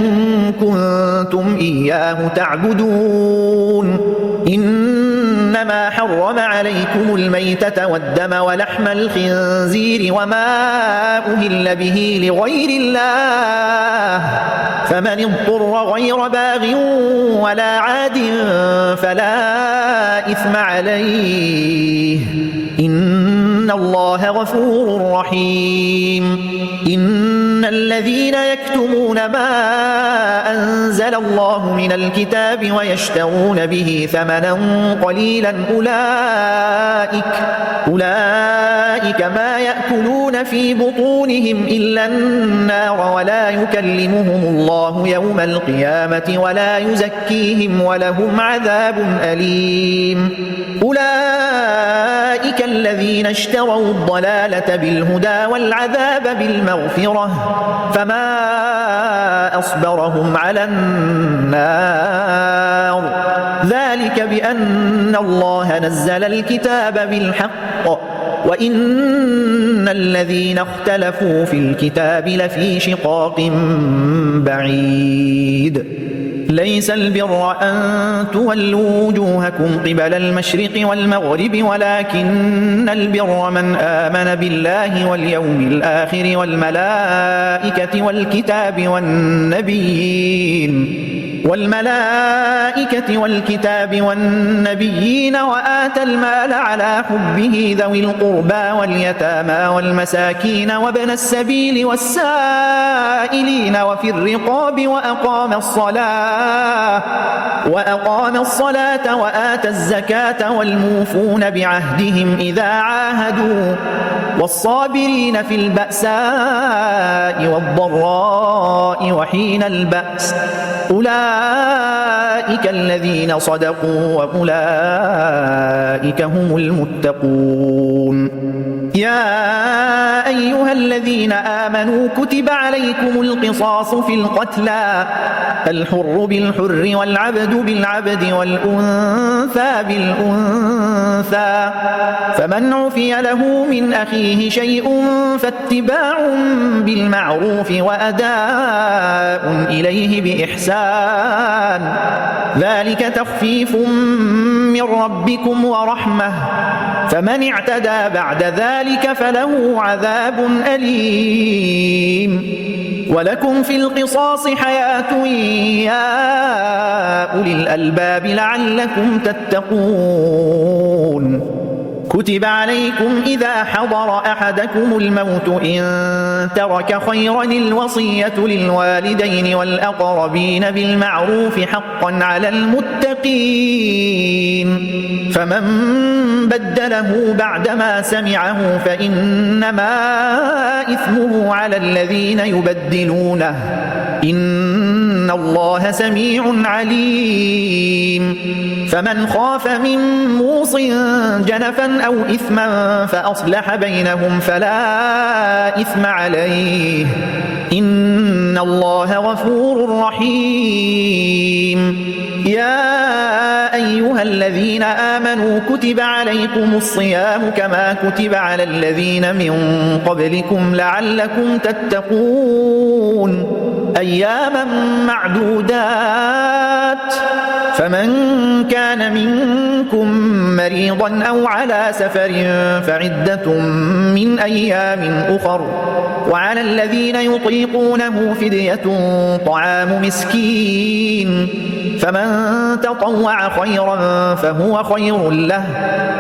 كنتم إياه تعبدون إنما حرم عليكم الميتة والدم ولحم الخنزير وما أهل به لغير الله فمن اضطر غير باغ ولا عاد فلا إثم عليه إن الله غفور رحيم إن الذين يكتمون ما أنزل الله من الكتاب ويشترون به ثمنا قليلا أولئك ما يأكلون في بطونهم إلا النار ولا يكلمهم الله يوم القيامة ولا يزكيهم ولهم عذاب أليم أولئك الذين اشتروا الضلالة بالهدى والعذاب بالمغفرة فما أصبرهم على النار ذلك بأن الله نزل الكتاب بالحق وإن الذين اختلفوا في الكتاب لفي شقاق بعيد ليس البر أن تولوا وجوهكم قبل المشرق والمغرب ولكن البر من آمن بالله واليوم الآخر والملائكة والكتاب والنبيين وآتى المال على حبه ذوي القربى واليتامى والمساكين وابن السبيل والسائلين وفي الرقاب وأقام الصلاة وآتى الزكاة والموفون بعهدهم إذا عاهدوا والصابرين في البأساء والضراء وحين البأس أولئك الذين صدقوا وأولئك هم المتقون يا أيها الذين آمنوا كتب عليكم القصاص في القتلى الحر بالحر والعبد بالعبد والأنثى بالأنثى فمن عفي له من أخيه شيء فاتباع بالمعروف وأداء إليه بإحسان ذلك تخفيف من ربكم ورحمة فمن اعتدى بعد ذلك فله عذاب أليم ولكم في القصاص حياة يا أولي الألباب لعلكم تتقون كتب عليكم إذا حضر أحدكم الموت إن ترك خيرا الوصية للوالدين والأقربين بالمعروف حقا على المتقين فمن بدله بعدما سمعه فإنما إثمه على الذين يبدلونه إن الله سميع عليم فمن خاف من موص جنفا أو إثما فأصلح بينهم فلا إثم عليه إن الله غفور رحيم يا أيها الذين آمنوا كتب عليكم الصيام كما كتب على الذين من قبلكم لعلكم تتقون أياما معدودات فمن كان منكم مريضا أو على سفر فعدة من أيام أخر وعلى الذين يطيقونه فدية طعام مسكين فمن تطوع خيرا فهو خير له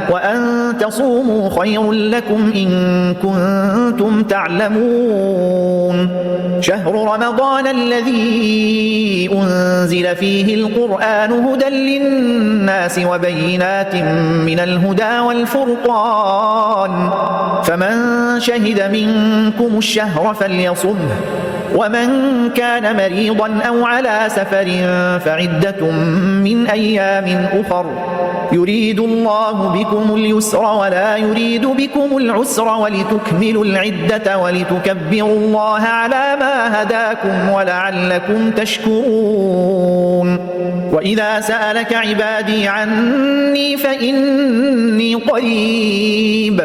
وأن تصوموا خير لكم إن كنتم تعلمون شهر رمضان الذي أنزل فيه القرآن هدى للناس وبينات من الهدى والفرقان فمن شهد منكم الشهر فليصمه ومن كان مريضا أو على سفر فعدة من أيام أخر يريد الله بكم اليسر ولا يريد بكم العسر ولتكملوا العدة ولتكبروا الله على ما هداكم ولعلكم تشكرون وإذا سألك عبادي عني فإني قريب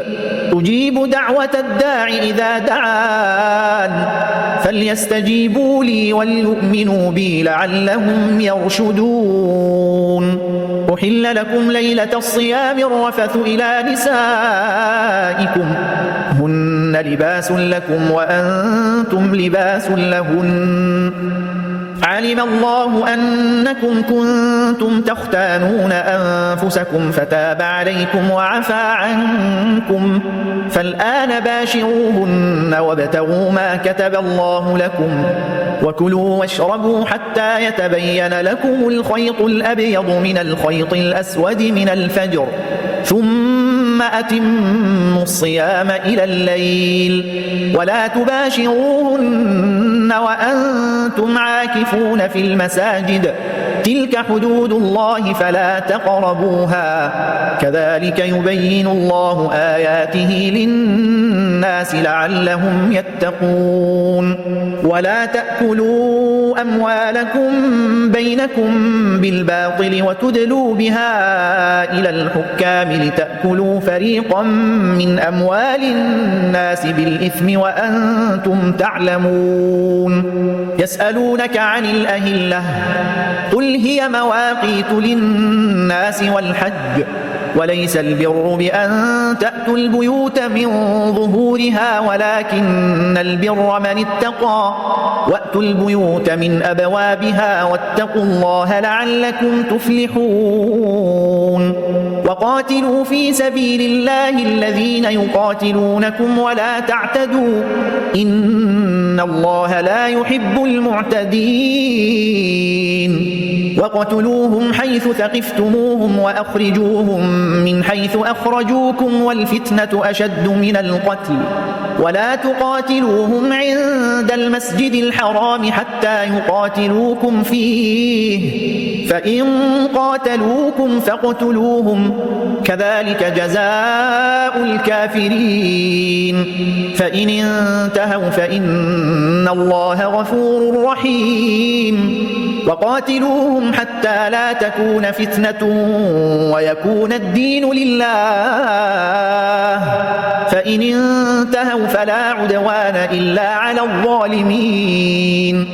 أجيب دعوة الداع إذا دعان فليستجيبوا لي وليؤمنوا بي لعلهم يرشدون أحل لكم ليلة الصيام الرفث إلى نسائكم هن لباس لكم وأنتم لباس لهن علم الله أنكم كنتم تختانون أنفسكم فتاب عليكم وعفى عنكم فالآن باشروهن وابتغوا ما كتب الله لكم وكلوا واشربوا حتى يتبين لكم الخيط الأبيض من الخيط الأسود من الفجر ثم أتموا الصيام إلى الليل ولا تباشروهن وأنتم عاكفون في المساجد تلك حدود الله فلا تقربوها كذلك يبين الله آياته للناس لعلهم يتقون ولا تأكلوا أموالكم بينكم بالباطل وتدلوا بها إلى الحكام لتأكلوا فريقا من أموال الناس بالإثم وأنتم تعلمون يسألونك عن الأهلة قل هي مواقيت للناس والحج وليس البر بأن تأتوا البيوت من ظهورها ولكن البر من اتقى وأتوا البيوت من أبوابها واتقوا الله لعلكم تفلحون وقاتلوا في سبيل الله الذين يقاتلونكم ولا تعتدوا إن الله لا يحب المعتدين وقتلوهم حيث ثقفتموهم وأخرجوهم من حيث أخرجوكم والفتنة أشد من القتل ولا تقاتلوهم عند المسجد الحرام حتى يقاتلوكم فيه فإن قاتلوكم فاقتلوهم كذلك جزاء الكافرين فإن انتهوا فإن الله غفور رحيم وقاتلوهم حتى لا تكون فتنة ويكون الدين لله فإن انتهوا فلا عدوان إلا على الظالمين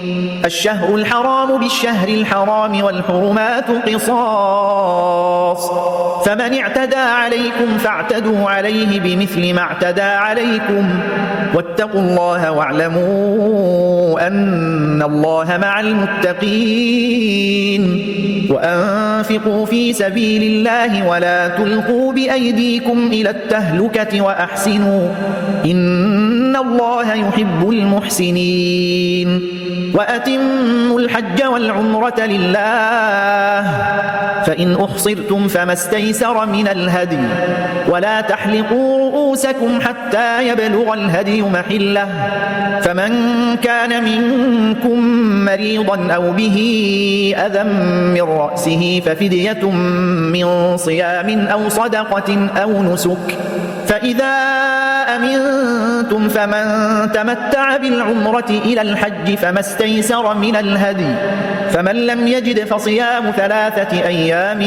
الشهر الحرام بالشهر الحرام والحرمات قصاص فمن اعتدى عليكم فاعتدوا عليه بمثل ما اعتدى عليكم واتقوا الله واعلموا أن الله مع المتقين وأنفقوا في سبيل الله ولا تلقوا بأيديكم إلى التهلكة وأحسنوا إن الله يحب المحسنين وأتموا الحج والعمرة لله فإن أحصرتم فما استيسر من الهدي ولا تحلقوا رؤوسكم حتى يبلغ الهدي محله فمن كان منكم مريضا أو به أذى من رأسه ففدية من صيام أو صدقة أو نسك فإذا أمنتم فمن تمتع بالعمرة إلى الحج فما استيسر من الهدي فمن لم يجد فصيام 3 أيام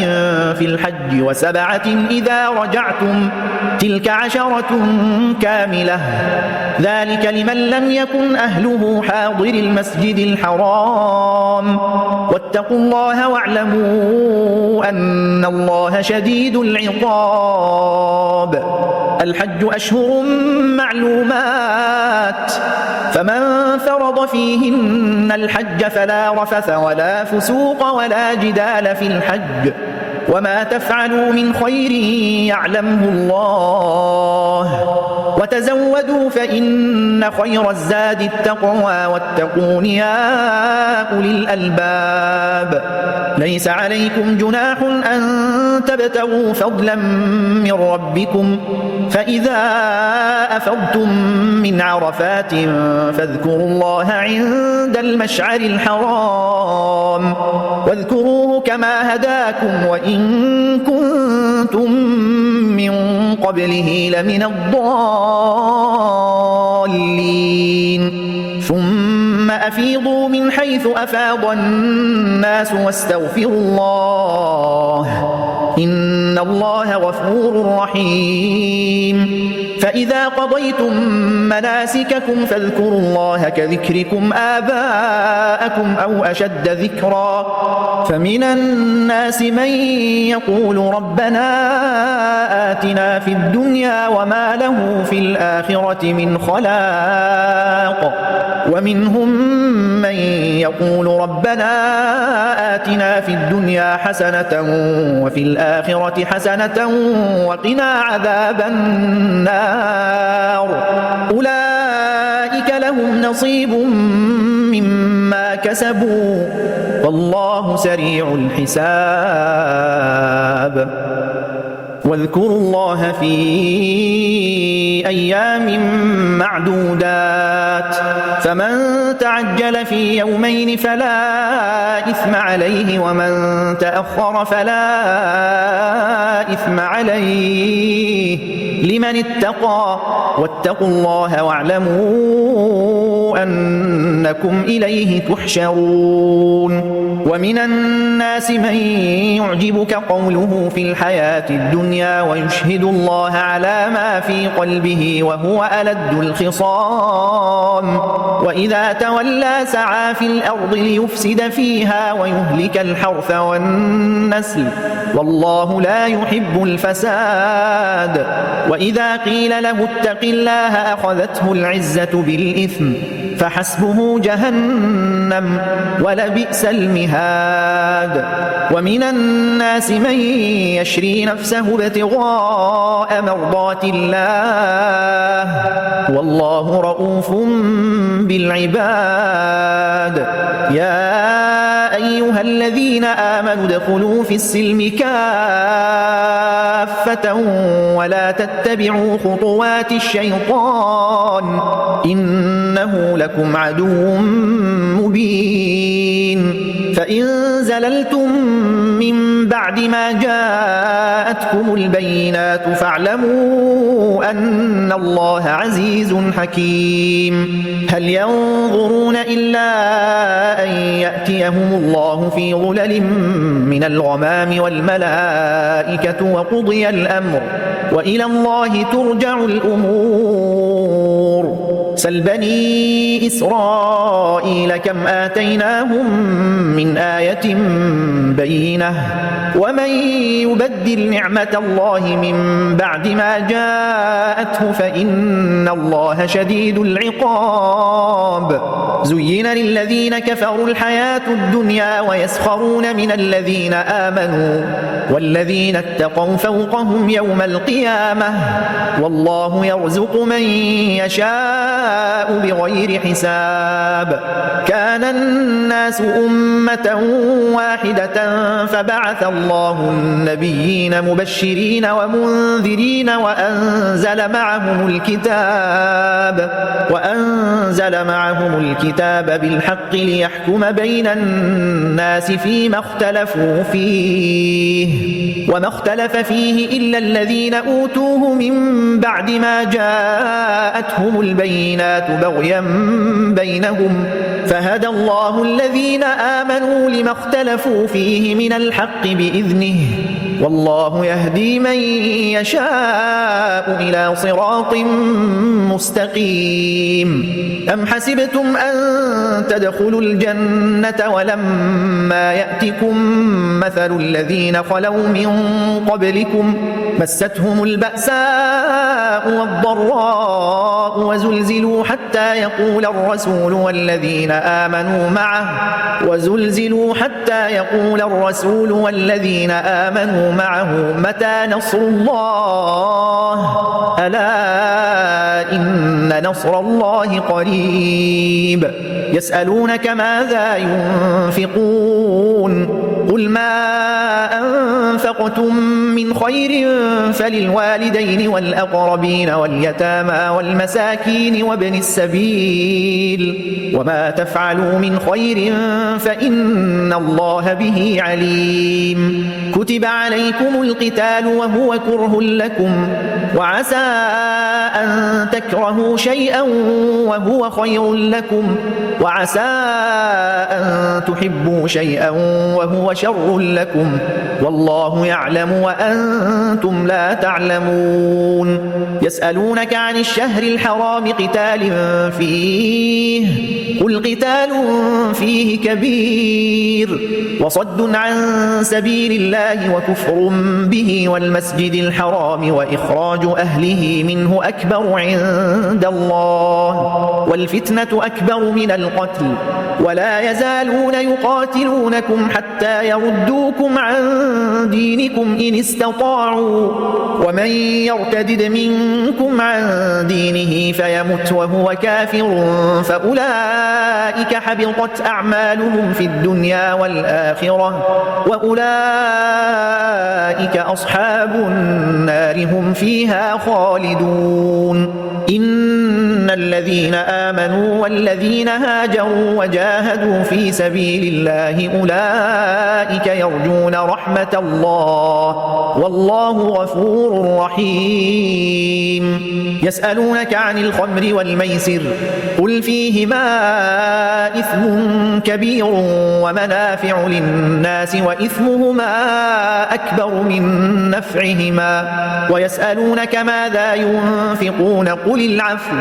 في الحج و7 إذا رجعتم تلك 10 كاملة ذلك لمن لم يكن أهله حاضر المسجد الحرام واتقوا الله واعلموا أن الله شديد العقاب الحج أشهر معلومات فمن فرض فيهن الحج فلا رفث ولا فسوق ولا جدال في الحج وما تفعلوا من خير يعلمه الله وتزودوا فإن خير الزاد التقوى واتقون يا أولي الألباب ليس عليكم جناح أن تبتغوا فضلا من ربكم فإذا أفضتم من عرفات فاذكروا الله عند المشعر الحرام واذكروه كما هداكم وإن كنتم من قبله لمن الضالين ثم أفيضوا من حيث أفاض الناس واستغفروا الله إن الله غفور رحيم فإذا قضيتم مناسككم فاذكروا الله كذكركم آباءكم أو أشد ذكرا فمن الناس من يقول ربنا آتنا في الدنيا وما له في الآخرة من خلاق ومنهم من يقول ربنا آتنا في الدنيا حسنة وفي الآخرة حسنة وقنا عذاب النار أولئك لهم نصيب مما كسبوا والله سريع الحساب واذكروا الله في أيام معدودات فمن تعجل في يومين فلا إثم عليه ومن تأخر فلا إثم عليه لمن اتقى واتقوا الله واعلموا أنكم إليه تحشرون ومن الناس من يعجبك قوله في الحياة الدنيا ويشهد الله على ما في قلبه وهو ألد الخصام وإذا تولى سعى في الأرض ليفسد فيها ويهلك الحرث والنسل والله لا يحب الفساد وإذا قيل له اتق الله أخذته العزة بالإثم فحسبه جهنم ولبئس المهاد ومن الناس من يشري نفسه ابتغاء مرضات الله والله رؤوف بالعباد يا أيها الذين آمنوا ادخلوا في السلم كافة ولا تتبعوا خطوات الشيطان إنه لكم عدو مبين فإن زللتم من بعد ما جاءتكم البينات فاعلموا أن الله عزيز حكيم هل ينظرون إلا أن يأتيهم الله في ظلل من الغمام والملائكة وقضي الأمر وإلى الله ترجع الأمور سل بني إسرائيل كم آتيناهم من آية بينة ومن يبدل نعمة الله من بعد ما جاءته فإن الله شديد العقاب زين للذين كفروا الحياة الدنيا ويسخرون من الذين آمنوا والذين اتقوا فوقهم يوم القيامة والله يرزق من يشاء بغير حساب كان الناس أمة واحدة فبعث الله النبيين مبشرين ومنذرين وأنزل معهم الكتاب بالحق ليحكم بين الناس فيما اختلفوا فيه وما اختلف فيه إلا الذين أوتوه من بعد ما جاءتهم البينات بغيا بينهم فهدى الله الذين آمنوا لما اختلفوا فيه من الحق بإذنه والله يهدي من يشاء إلى صراط مستقيم أم حسبتم أن تدخلوا الجنة ولما يأتكم مثل الذين خلوا من قبلكم مستهم البأساء والضراء وزلزلوا حتى يقول الرسول والذين آمنوا معه متى نصر الله ألا إن نصر الله قريب يسألونك ماذا ينفقون قل ما أنفقتم من خير فللوالدين والأقربين واليتامى والمساكين وابن السبيل وما تفعلوا من خير فإن الله به عليم كتب عليكم القتال وهو كره لكم وعسى أن تكرهوا شيئا وهو خير لكم وعسى أن تحبوا شيئا وهو شر لكم والله يعلم وأنتم لا تعلمون يسألونك عن الشهر الحرام قتال فيه قل قتال فيه كبير وصد عن سبيل الله وكفر به والمسجد الحرام وإخراج أهله منه أكبر عند الله والفتنة أكبر من القتل ولا يزالون يقاتلونكم حتى ليردوكم عن دينكم إن استطاعوا ومن يرتدد منكم عن دينه فيمت وهو كافر فأولئك حبطت أعمالهم في الدنيا والآخرة وأولئك أصحاب النار هم فيها خالدون إن الذين آمنوا والذين هاجروا وجاهدوا في سبيل الله أولئك يرجون رحمة الله والله غفور رحيم يسألونك عن الخمر والميسر قل فيهما إثم كبير ومنافع للناس وإثمهما أكبر من نفعهما ويسألونك ماذا ينفقون قل العفو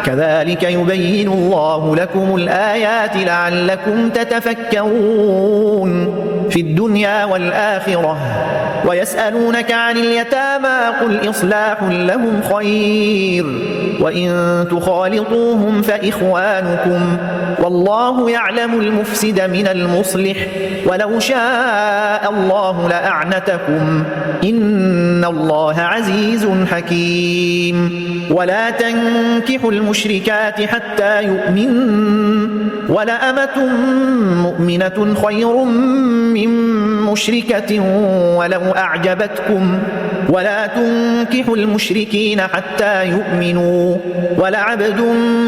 كذلك يبين الله لكم الآيات لعلكم تتفكرون في الدنيا والآخرة ويسألونك عن اليتامى قل إصلاح لهم خير وإن تخالطوهم فإخوانكم والله يعلم المفسد من المصلح ولو شاء الله لأعنتكم إن الله عزيز حكيم ولا تنكحوا المشركات حتى يؤمنوا ولأمة مؤمنة خير من مشركة ولو أعجبتكم ولا تنكحوا المشركين حتى يؤمنوا ولعبد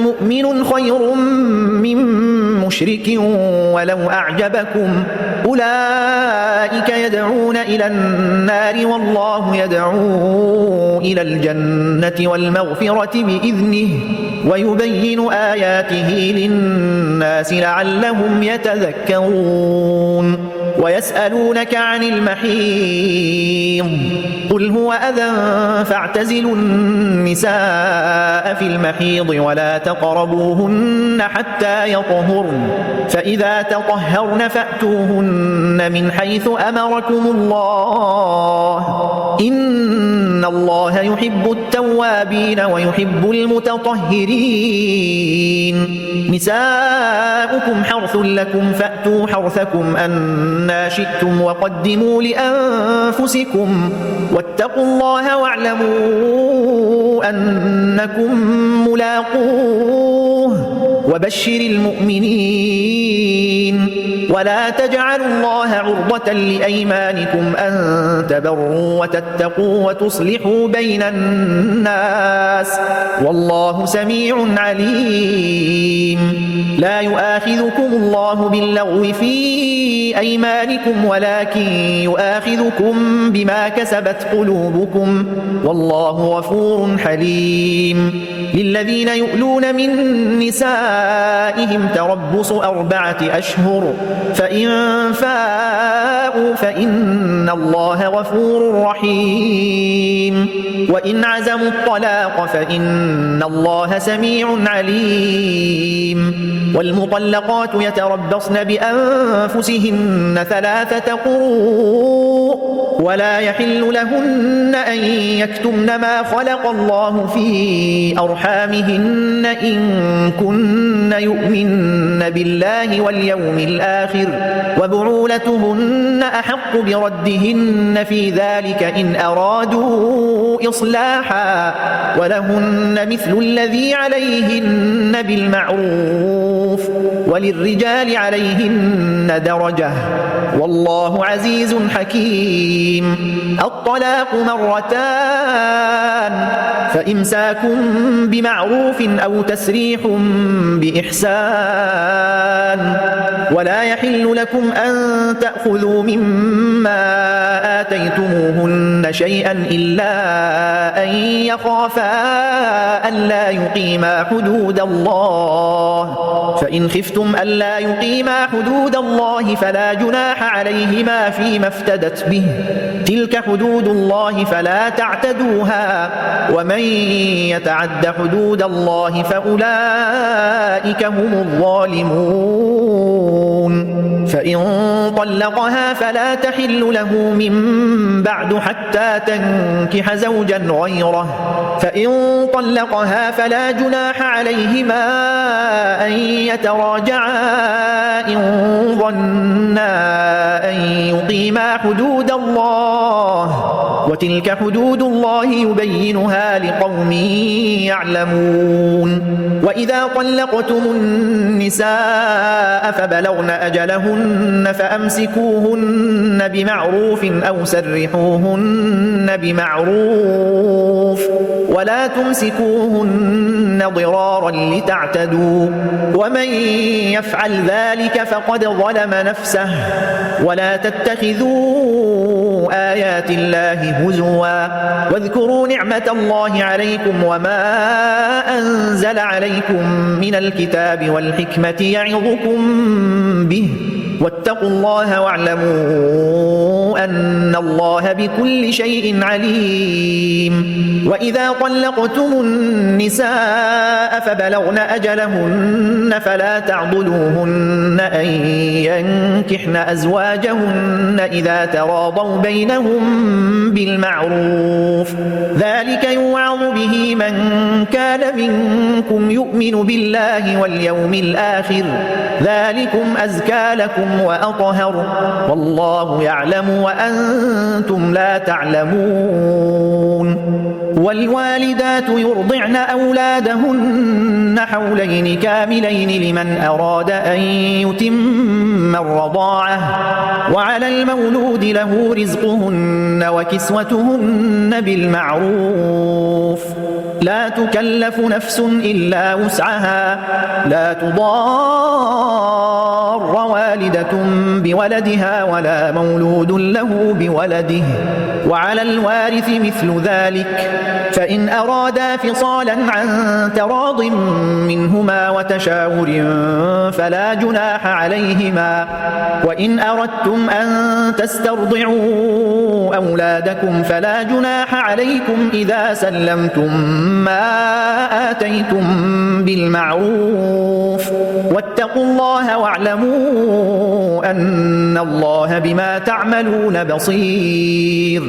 مؤمن خير من مشرك ولو أعجبكم أولئك يدعون إلى النار والله يدعو إلى الجنة والمغفرة بإذنه ويبين آياته للناس لعلهم يتذكرون ويسألونك عن المحيض قل هو أذى فاعتزلوا النساء في المحيض ولا تقربوهن حتى يطهرن فإذا تطهرن فأتوهن من حيث أمركم الله إن الله يحب التوابين ويحب المتطهرين نساؤكم حرث لكم فأتوا حرثكم أنى شئتم وقدموا لأنفسكم واتقوا الله واعلموا أنكم ملاقوه وبشر المؤمنين ولا تجعلوا الله عرضة لأيمانكم أن تبروا وتتقوا وتصلحوا بين الناس والله سميع عليم لا يؤاخذكم الله باللغو في أيمانكم ولكن يؤاخذكم بما كسبت قلوبكم والله غفور حليم للذين يؤلون من نسائهم تربص 4 أشهر فإن فاءوا فإن الله غفور رحيم وإن عزموا الطلاق فإن الله سميع عليم والمطلقات يتربصن بأنفسهن 3 قروء ولا يحل لهن أن يكتمن ما خلق الله في أرحامهن إن كن يؤمن بالله واليوم الآخر وبعولتهن أحق بردهن في ذلك إن أرادوا إصلاحا ولهن مثل الذي عليهن بالمعروف وللرجال عليهن درجة والله عزيز حكيم الطلاق 2 فإمساك بمعروف أو تسريح بإحسان ولا يحل لكم أن تأخذوا مما آتيتموهن شيئا إلا أن يخافا ألا يقيما حدود الله فإن خفتم ألا يقيما حدود الله فلا جناح عليهما فيما افتدت به تلك حدود الله فلا تعتدوها ومن يتعد حدود الله فأولئك هم الظالمون فإن طلقها فلا تحل له من بعد حتى تنكح زوجا غيره فإن طلقها فلا جناح عليهما أن يتراجعا إن ظنا أن فيها حدود الله وتلك حدود الله يبينها لقوم يعلمون وإذا طلقتم النساء فبلغن أجلهن فأمسكوهن بمعروف أو سرحوهن بمعروف ولا تمسكوهن ضرارا لتعتدوا ومن يفعل ذلك فقد ظلم نفسه ولا تتخذوا آيات الله هزوا واذكروا نعمة الله عليكم وما أنزل عليكم من الكتاب والحكمة يعظكم به واتقوا الله واعلموا أن الله بكل شيء عليم وإذا طلقتم النساء فبلغن أجلهن فلا تعضلوهن أن ينكحن أزواجهن إذا تراضوا بينهم بالمعروف ذلك يوعظ به من كان منكم يؤمن بالله واليوم الآخر ذلكم أزكى لكم وأطهر والله يعلم وأنتم لا تعلمون والوالدات يرضعن أولادهن حولين كاملين لمن أراد أن يتم الرضاعة وعلى المولود له رزقهن وكسوتهن بالمعروف لا تكلف نفس إلا وسعها لا تضار والدة بولدها ولا مولود له بولده وعلى الوارث مثل ذلك فإن أرادا فصالا عن تراض منهما وتشاور فلا جناح عليهما وإن أردتم أن تسترضعوا أولادكم فلا جناح عليكم إذا سلمتم ما آتيتم بالمعروف واتقوا الله واعلموا أن الله بما تعملون بصير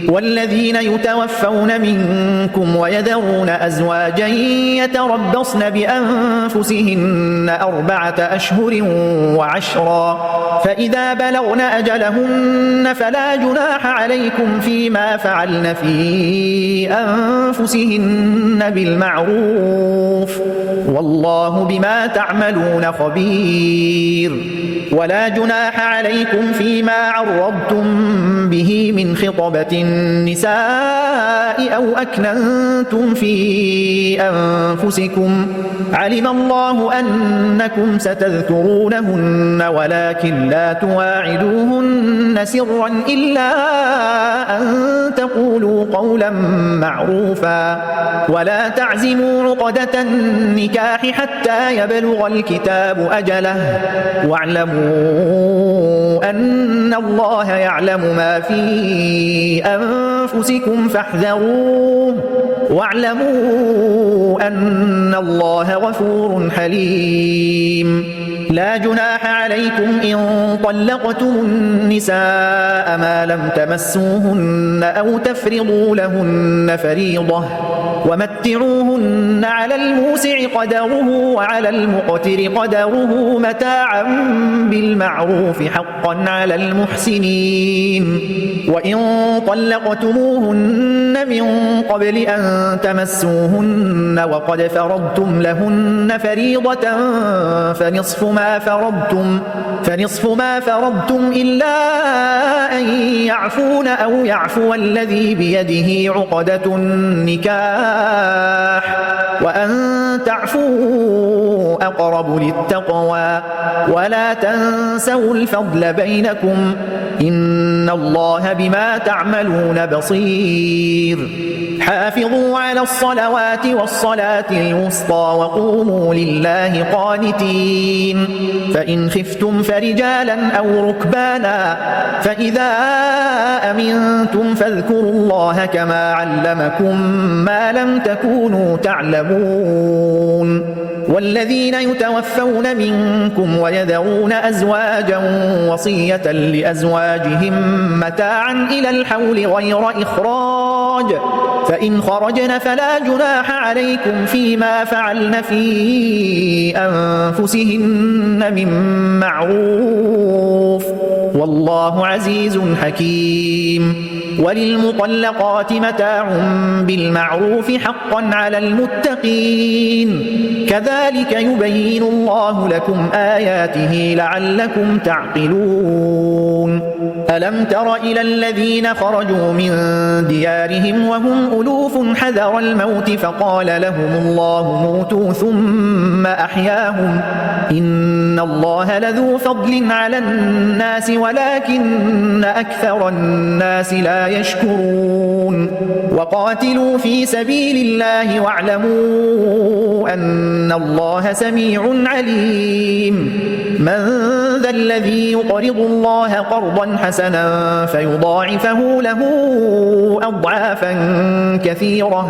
والذين يتوفون منكم ويذرون أزواجا يتربصن بأنفسهن 4 أشهر وعشرا فإذا بلغن أجلهن فلا جناح عليكم فيما فعلن في أنفسهن بالمعروف والله بما تعملون خبير ولا جناح عليكم فيما عرضتم به من خطبة النساء أو أكننتم في أنفسكم علم الله أنكم ستذكرونهن ولكن لا تواعدوهن سرا إلا أن تقولوا قولا معروفا ولا تعزموا عقدة النكاح حتى يبلغ الكتاب أجله واعلموا أن الله يعلم ما في أنفسكم فاحذروه واعلموا أن الله غفور حليم لا جناح عليكم إن طلقتم النساء ما لم تمسوهن أو تفرضوا لهن فريضة ومتعوهن على الموسع قدره وعلى المقتر قدره متاعا بالمعروف حقا على المحسنين وإن طلقتموهن من قبل أن تمسوهن وقد فرضتم لهن فريضة فنصف ما فرضتم إلا أن يعفون أو يعفو الذي بيده عقدة النكاح وأن تعفوا أقرب للتقوى ولا تنسوا الفضل بينكم إن الله بما تعملون بصير حافظوا على الصلوات والصلاة الوسطى وقوموا لله قانتين فإن خفتم فرجالا أو ركبانا فإذا أمنتم فاذكروا الله كما علمكم ما لم تكونوا تعلمون والذين يتوفون منكم ويذرون أزواجا وصية لأزواجهم متاعا إلى الحول غير إخراج فإن خرجن فلا جناح عليكم فيما فعلن في أنفسهن من معروف والله عزيز حكيم. وللمطلقات متاع بالمعروف حقا على المتقين كذلك يبين الله لكم آياته لعلكم تعقلون. ألم تر إلى الذين خرجوا من ديارهم وهم ألوف حذر الموت فقال لهم الله موتوا ثم أحياهم إن الله لذو فضل على الناس ولكن أكثر الناس لا يشكرون. وقاتلوا في سبيل الله واعلموا أن الله سميع عليم. من ذا الذي يقرض الله قرضا حسنا فيضاعفه له أضعافا كثيرة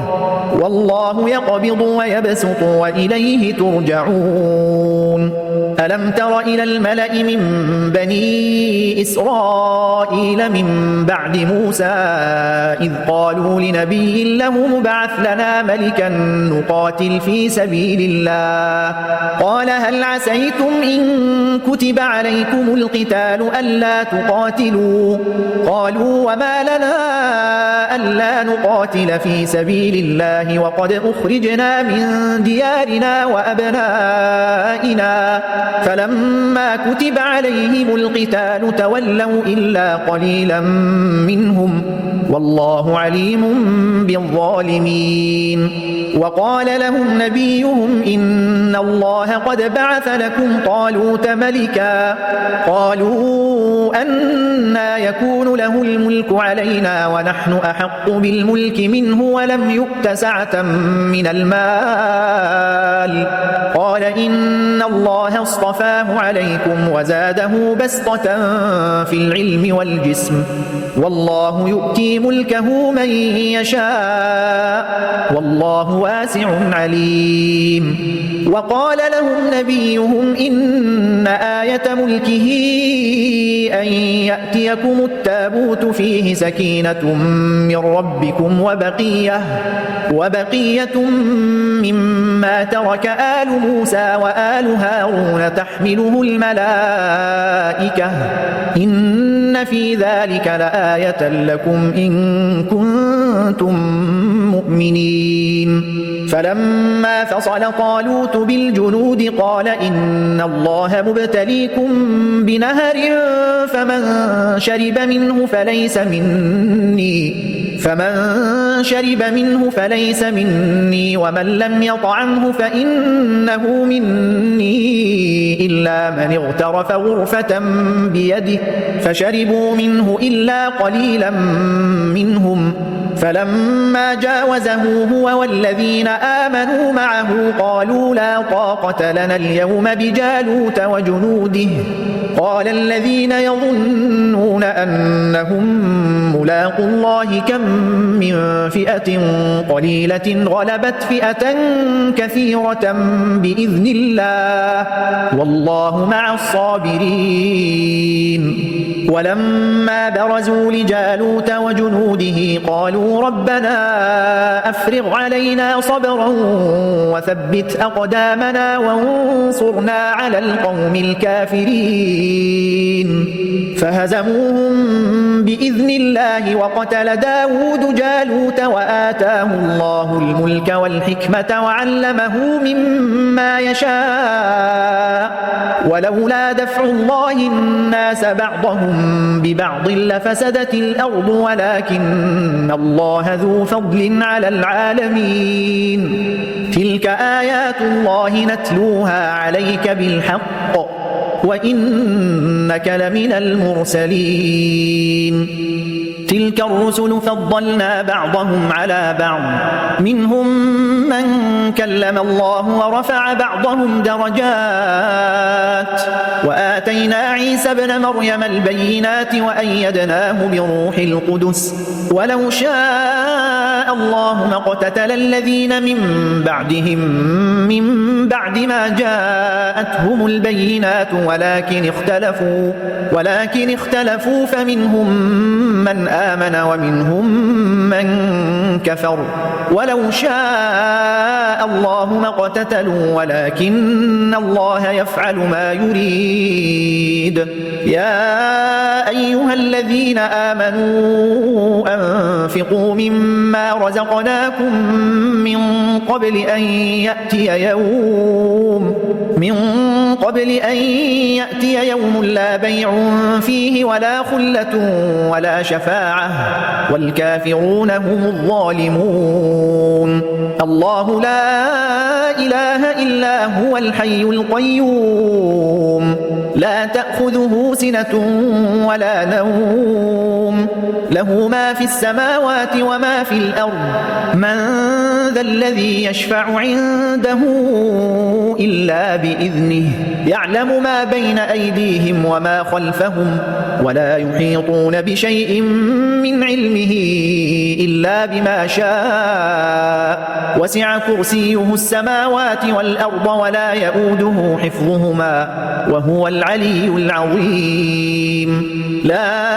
والله يقبض ويبسط وإليه ترجعون. ألم تر إلى الملأ من بني إسرائيل من بعد موسى إذ قالوا لنبي له مبعث لنا ملكا نقاتل في سبيل الله قال هل عسيتم إن كتب عليكم القتال ألا تقاتلوا قالوا وما لنا ألا نقاتل في سبيل الله وقد أخرجنا من ديارنا وأبنائنا فلما كتب عليهم القتال تولوا إلا قليلا منهم والله عليم بالظالمين. وقال لهم نبيهم إن الله قد بعث لكم طالوت ملكا قالوا أنى يكون له الملك علينا ونحن أحق بالملك منه ولم يؤت سعة من المال قال إن الله اصطفاه عليكم وزاده بسطة في العلم والجسم والله يؤتي ملكه من يشاء والله واسع عليم. وقال لهم نبيهم إن آية ملكه أن يأتيكم التابوت فيه سكينة من ربكم وبقية مما ترك آل موسى وآل هارون تحمله الملائكة إن في ذلك لآية لكم إن كنتم مؤمنين. فلما فصل طالوت بالجنود قال إن الله مبتليكم بنهر فمن شرب منه فليس مني ومن لم يطعمه فإنه مني إلا من اغترف غرفة بيده فشربوا منه إلا قليلا منهم فلما جاوزه هو والذين آمنوا معه قالوا لا طاقة لنا اليوم بجالوت وجنوده قال الذين يظنون أنهم ملاقوا الله كم من فئة قليلة غلبت فئة كثيرة بإذن الله والله مع الصابرين. ولما برزوا لجالوت وجنوده قالوا ربنا أفرغ علينا صبرا وثبت أقدامنا وانصرنا على القوم الكافرين فهزموهم بإذن الله وقتل داود جالوت وآتاه الله الملك والحكمة وعلمه مما يشاء ولولا دفع الله الناس بعضهم ببعض لفسدت الأرض ولكن الله ذو فضل على العالمين. تلك آيات الله نتلوها عليك بالحق وإنك لمن المرسلين. تلك الرسل فضلنا بعضهم على بعض منهم من كلم الله ورفع بعضهم درجات وآتينا عيسى ابن مريم البينات وأيدناه بروح القدس ولو شاء الله ما اقتتل الذين من بعدهم من بعد ما جاءتهم البينات ولكن اختلفوا فمنهم من آمن ومنهم من كفر ولو شاء الله ما اقتتلوا ولكن الله يفعل ما يريد. يا أيها الذين آمنوا أنفقوا مما رزقناكم من قبل أن يأتي يوم لا بيع فيه ولا خلة ولا شفاعة والكافرون هم الظالمون. الله لا إله إلا هو الحي القيوم لا تأخذه سنة ولا نوم له ما في السماوات وما في الأرض من ذا الذي يشفع عنده إلا بإذنه يعلم ما بين أيديهم وما خلفهم ولا يحيطون بشيء من علمه إلا بما شاء وسع كرسيه السماوات والأرض ولا يؤوده حفظهما وهو العلي العظيم. لا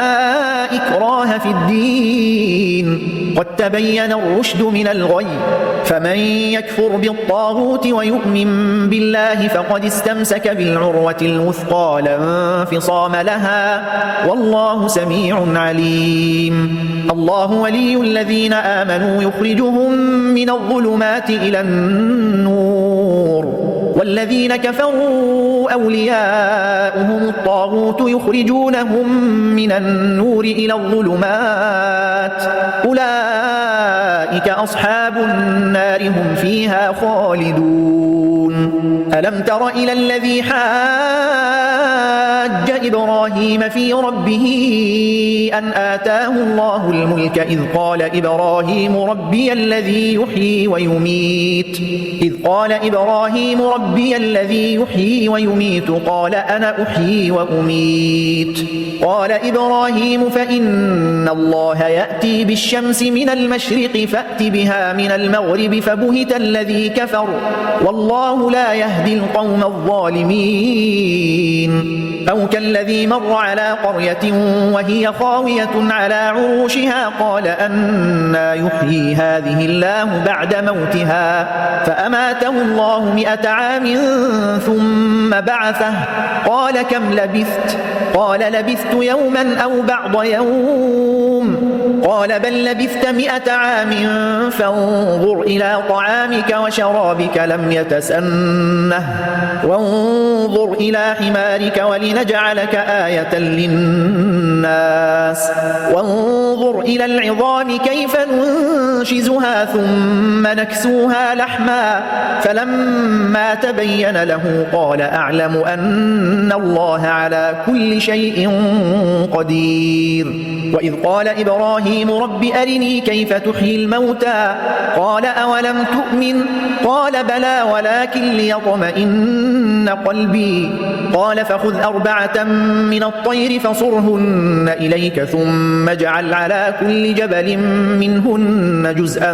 إكراه في الدين قد تبين الرشد من الغي فمن يكفر بالطاغوت ويؤمن بالله فقد استمسك بالعروة الوثقى لا انفصام لها والله سميع عليم. الله ولي الذين آمنوا يخرجهم من الظلمات إلى النور والذين كفروا أولياؤهم الطاغوت يخرجونهم من النور إلى الظلمات أولئك أصحاب النار هم فيها خالدون. ألم تر إلى الذي حاج إبراهيم في ربه أن آتاه الله الملك إذ قال إبراهيم ربي الذي يحيي ويميت قال أنا أحيي وأميت قال إبراهيم فإن الله يأتي بالشمس من المشرق فأت بها من المغرب فبهت الذي كفر والله لا يهدي القوم الظالمين. أو كالذي مر على قرية وهي خاوية على عروشها قال أنى يحيي هذه الله بعد موتها فأماته الله 100 عام ثم بعثه قال كم لبثت قال لبثت يوما أو بعض يوم قال بل لبثت 100 عام فانظر إلى طعامك وشرابك لم يتسنه وانظر إلى حمارك ولنجعلك آية للناس وانظر إلى العظام كيف ننشزها ثم نكسوها لحما فلما تبين له قال أعلم أن الله على كل شيء قدير. وإذ قال إبراهيم رب أرني كيف تحيي الموتى قال أولم تؤمن قال بلى ولكن ليطمئن قلبي قال فخذ 4 من الطير فصرهن إليك ثم اجعل على كل جبل منهن جزءا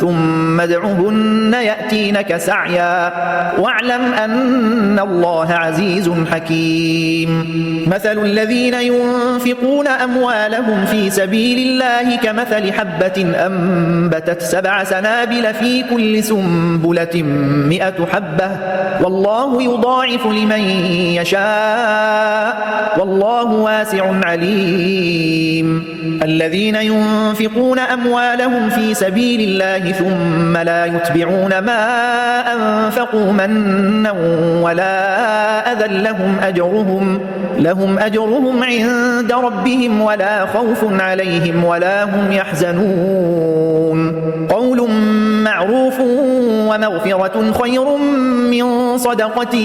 ثم ادعهن يأتينك سعيا واعلم أن الله عزيز حكيم. مثل الذين ينفقون أموالهم في سبيل الله كمثل حبة أنبتت 7 سنابل في كل سنبلة 100 حبة والله يضاعف لمن يشاء والله واسع عليم. الذين ينفقون أموالهم في سبيل الله ثم لا يتبعون ما أنفقوا منا ولا أذى لهم أجرهم عند ربهم ولا خوف عليهم ولا هم يحزنون. قول معروف ومغفرة خير من صدقة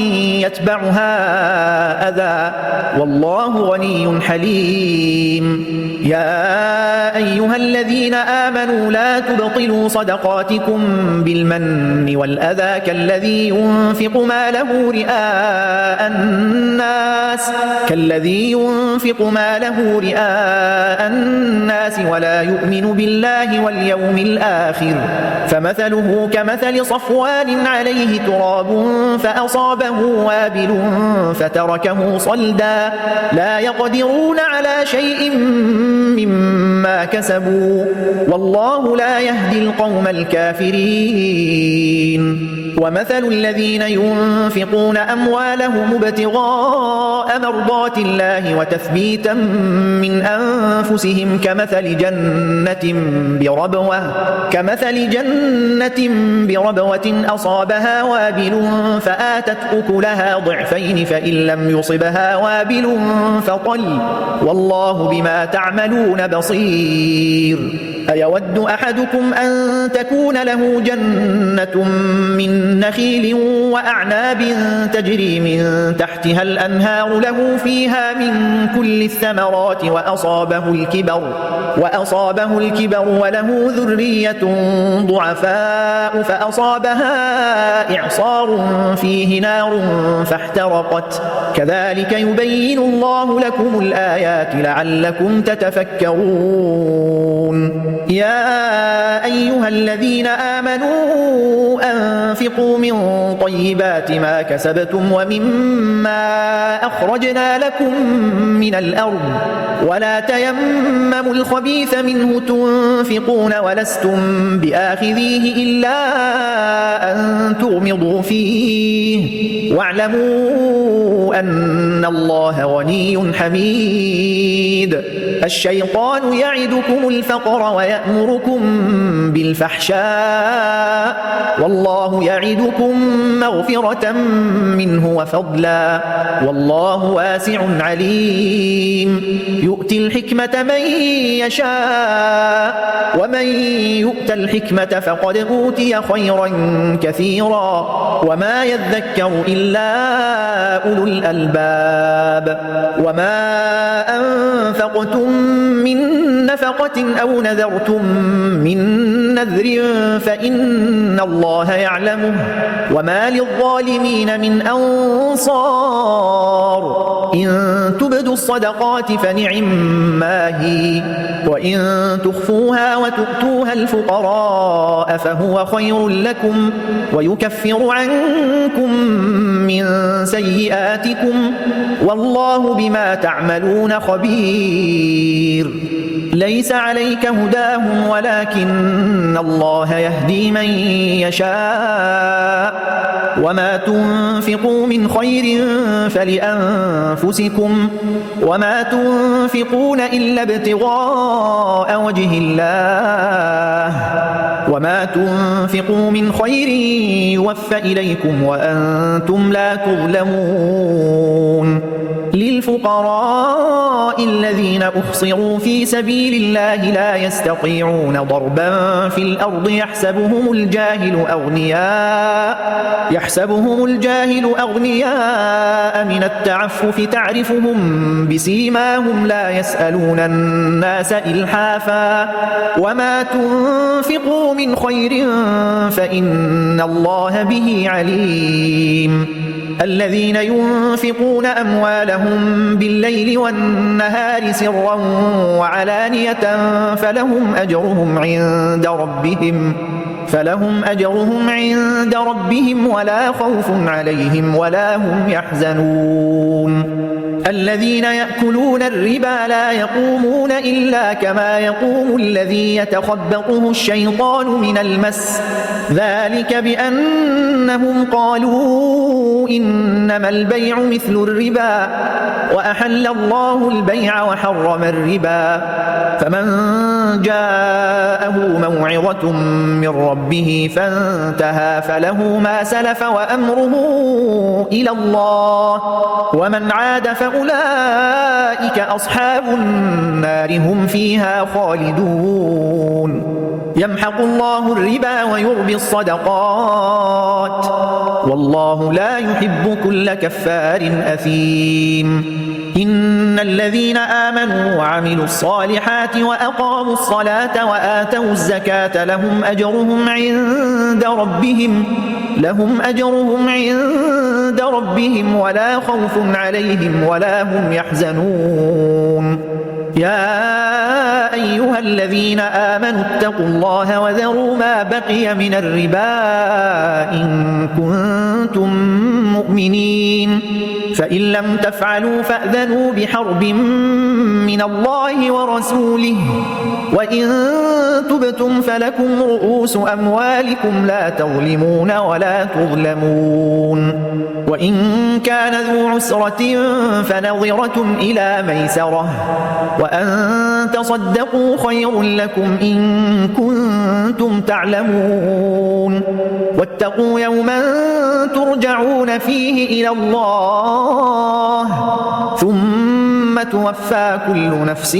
يتبعها أذى والله غني حليم. يا أيها الذين آمنوا لا تبطلوا صدقاتكم بالمن والأذى كالذي ينفق ماله رئاء الناس ولا يؤمن بالله واليوم الآخر فمثله كمثل صفوان عليه تراب فأصابه وابل فتركه صلدا لا يقدرون على شيء مما كسبوا والله لا يهدي القوم الكافرين. ومثل الذين ينفقون أموالهم ابتغاء مرضات مرضات الله وتثبيتا من أنفسهم كمثل جنة بربوة أصابها وابل فآتت أكلها ضعفين فإن لم يصبها وابل فطل والله بما تعملون بصير أيود أحدكم أن تكون له جنة من نخيل وأعناب تجري من تحتها الأنهار له فيها من كل الثمرات وأصابه الكبر وله ذرية ضعفاء فأصابها إعصار فيه نار فاحترقت كذلك يبين الله لكم الآيات لعلكم تتفكرون يا أيها الذين آمنوا أنفقوا من طيبات ما كسبتم ومما أخرجنا لكم من الأرض ولا تيمموا الخبيث منه تنفقون ولستم بآخذيه إلا أن تغمضوا فيه واعلموا أن الله غني حميد الشيطان يعدكم الفقر ويأمركم بالفحشاء والله يعدكم مغفرة منه وفضلا والله واسع عليم يؤتي الحكمة من يشاء ومن يؤت الحكمة فقد أوتي خيرا كثيرا وما يذكر إلا أولو الألباب وما أنفقتم من نفقة أو نذرتم من نذر فإن الله يعلمه وما للظالمين من أنصار إن تبدوا الصدقات فنعما هي وإن تخفوها وتؤتوها الفقراء فهو خير لكم ويكفر عنكم من سيئاتكم والله بما تعملون خبير ليس عليك هداهم ولكن الله يهدي من يشاء وما تنفقوا من خير فلأنفسكم وما تنفقون إلا ابتغاء وجه الله وما تنفقوا من خير يوفى إليكم وأنتم لا تظلمون للفقراء الذين أحصروا في سبيل الله لا يستطيعون ضربا في الأرض يحسبهم الجاهل أغنياء من التعفف تعرفهم بسيماهم لا يسألون الناس إلحافا وما تنفقوا من خير فإن الله به عليم الذين ينفقون أموالهم بالليل والنهار سرا وعلانية فلهم أجرهم عند ربهم ولا خوف عليهم ولا هم يحزنون الذين يأكلون الربا لا يقومون إلا كما يقوم الذي يتخبطه الشيطان من المس ذلك بأنهم قالوا إنما البيع مثل الربا وأحل الله البيع وحرم الربا فمن جاءه موعظة من ربه فانتهى فله ما سلف وأمره إلى الله ومن عاد فأولئك أصحاب النار هم فيها خالدون يمحق الله الربا ويربي الصدقات والله لا يحب كل كفار أثيم إن الذين آمنوا وعملوا الصالحات وأقاموا الصلاة وآتوا الزكاة لهم أجرهم عند ربهم ولا خوف عليهم ولا هم يحزنون يا أيها الذين آمنوا اتقوا الله وذروا ما بقي من الربا إن كنتم مؤمنين فإن لم تفعلوا فأذنوا بحرب من الله ورسوله وإن تبتم فلكم رؤوس أموالكم لا تظلمون ولا تظلمون وإن كان ذو عسرة فنظرة إلى ميسرة وأن تصدقوا خير لكم إن كنتم تعلمون واتقوا يوما ترجعون فيه إلى الله ثم توفى كل نفس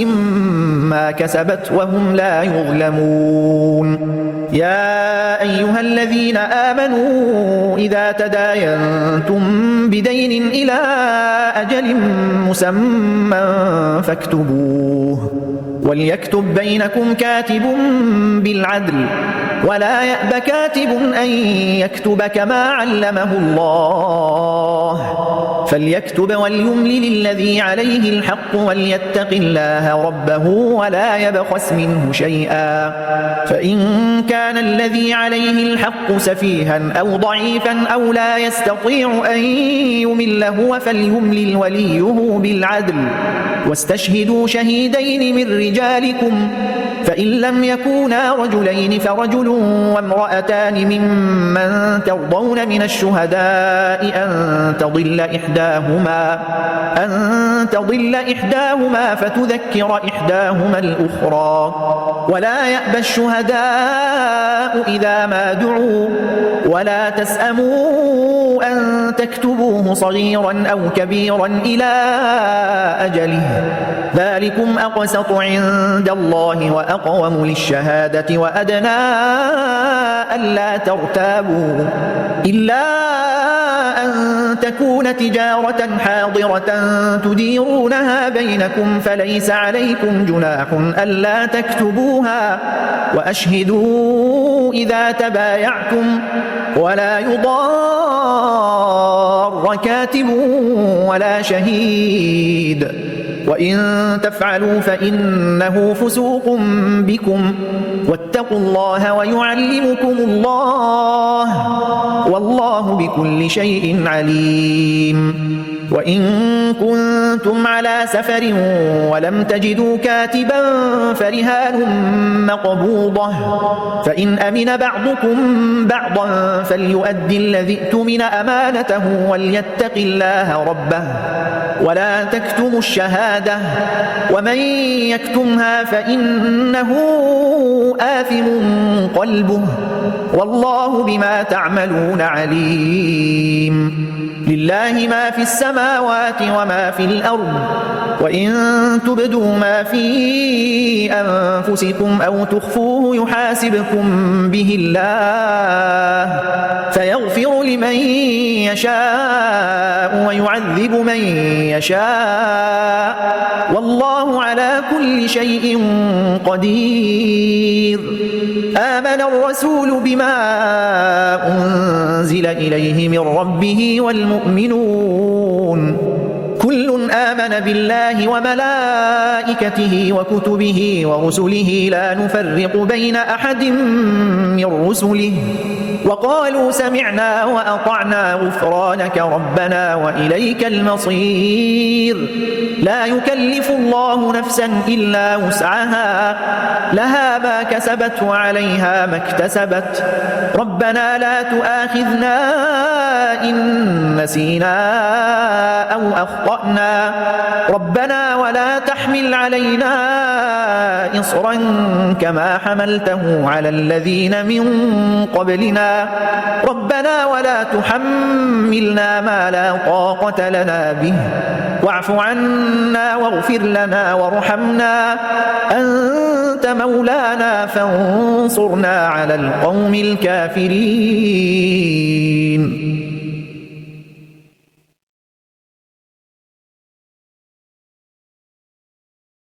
ما كسبت وهم لا يظلمون يا أيها الذين آمنوا إذا تداينتم بدين إلى أجل مسمى فاكتبوه وليكتب بينكم كاتب بالعدل ولا يأب كاتب أن يكتب كما علمه الله فليكتب وليملل الذي عليه الحق وليتق الله ربه ولا يبخس منه شيئا فإن كان الذي عليه الحق سفيها أو ضعيفا أو لا يستطيع أن يمل هو فليملل وليه بالعدل واستشهدوا شهيدين من رجالكم فإن لم يكونا رجلين فرجل وامرأتان ممن ترضون من الشهداء أن تضل إحداهما فتذكر إحداهما الأخرى ولا يأبى الشهداء إذا ما دعوا ولا تسأموا أن تكتبوه صغيرا أو كبيرا إلى أجله ذلكم أقسط عند الله وأقوم للشهادة وأدنى ألا ترتابوا إلا أن تكون تجارة حاضرة تديرونها بينكم فليس عليكم جناح ألا تكتبوها وأشهدوا إذا تبايعتم ولا يضار كاتب ولا شهيد وإن تفعلوا فإنه فسوق بكم واتقوا الله ويعلمكم الله والله بكل شيء عليم وإن كنتم على سفر ولم تجدوا كاتبا فرهان مقبوضة فإن أمن بعضكم بعضا فليؤدي الذي اؤتمن أمانته وليتق الله ربه ولا تكتموا الشهادة ومن يكتمها فإنه آثم قلبه والله بما تعملون عليم لله ما في السماوات وما في الأرض وإن تبدوا ما في أنفسكم أو تخفوه يحاسبكم به الله فيغفر لمن يشاء ويعذب من يشاء والله على كل شيء قدير آمن الرسول بما أنزل إليه من ربه والمؤمنون كل آمن بالله وملائكته وكتبه ورسله لا نفرق بين أحد من رسله وقالوا سمعنا وأطعنا غفرانك ربنا وإليك المصير لا يكلف الله نفسا إلا وسعها لها ما كسبت وعليها ما اكتسبت ربنا لا تؤاخذنا إن نسينا أو أخطأنا ربنا ولا تحمل علينا إصرا كما حملته على الذين من قبلنا ربنا ولا تحملنا ما لا طاقة لنا به واعف عنا واغفر لنا وارحمنا أنت مولانا فانصرنا على القوم الكافرين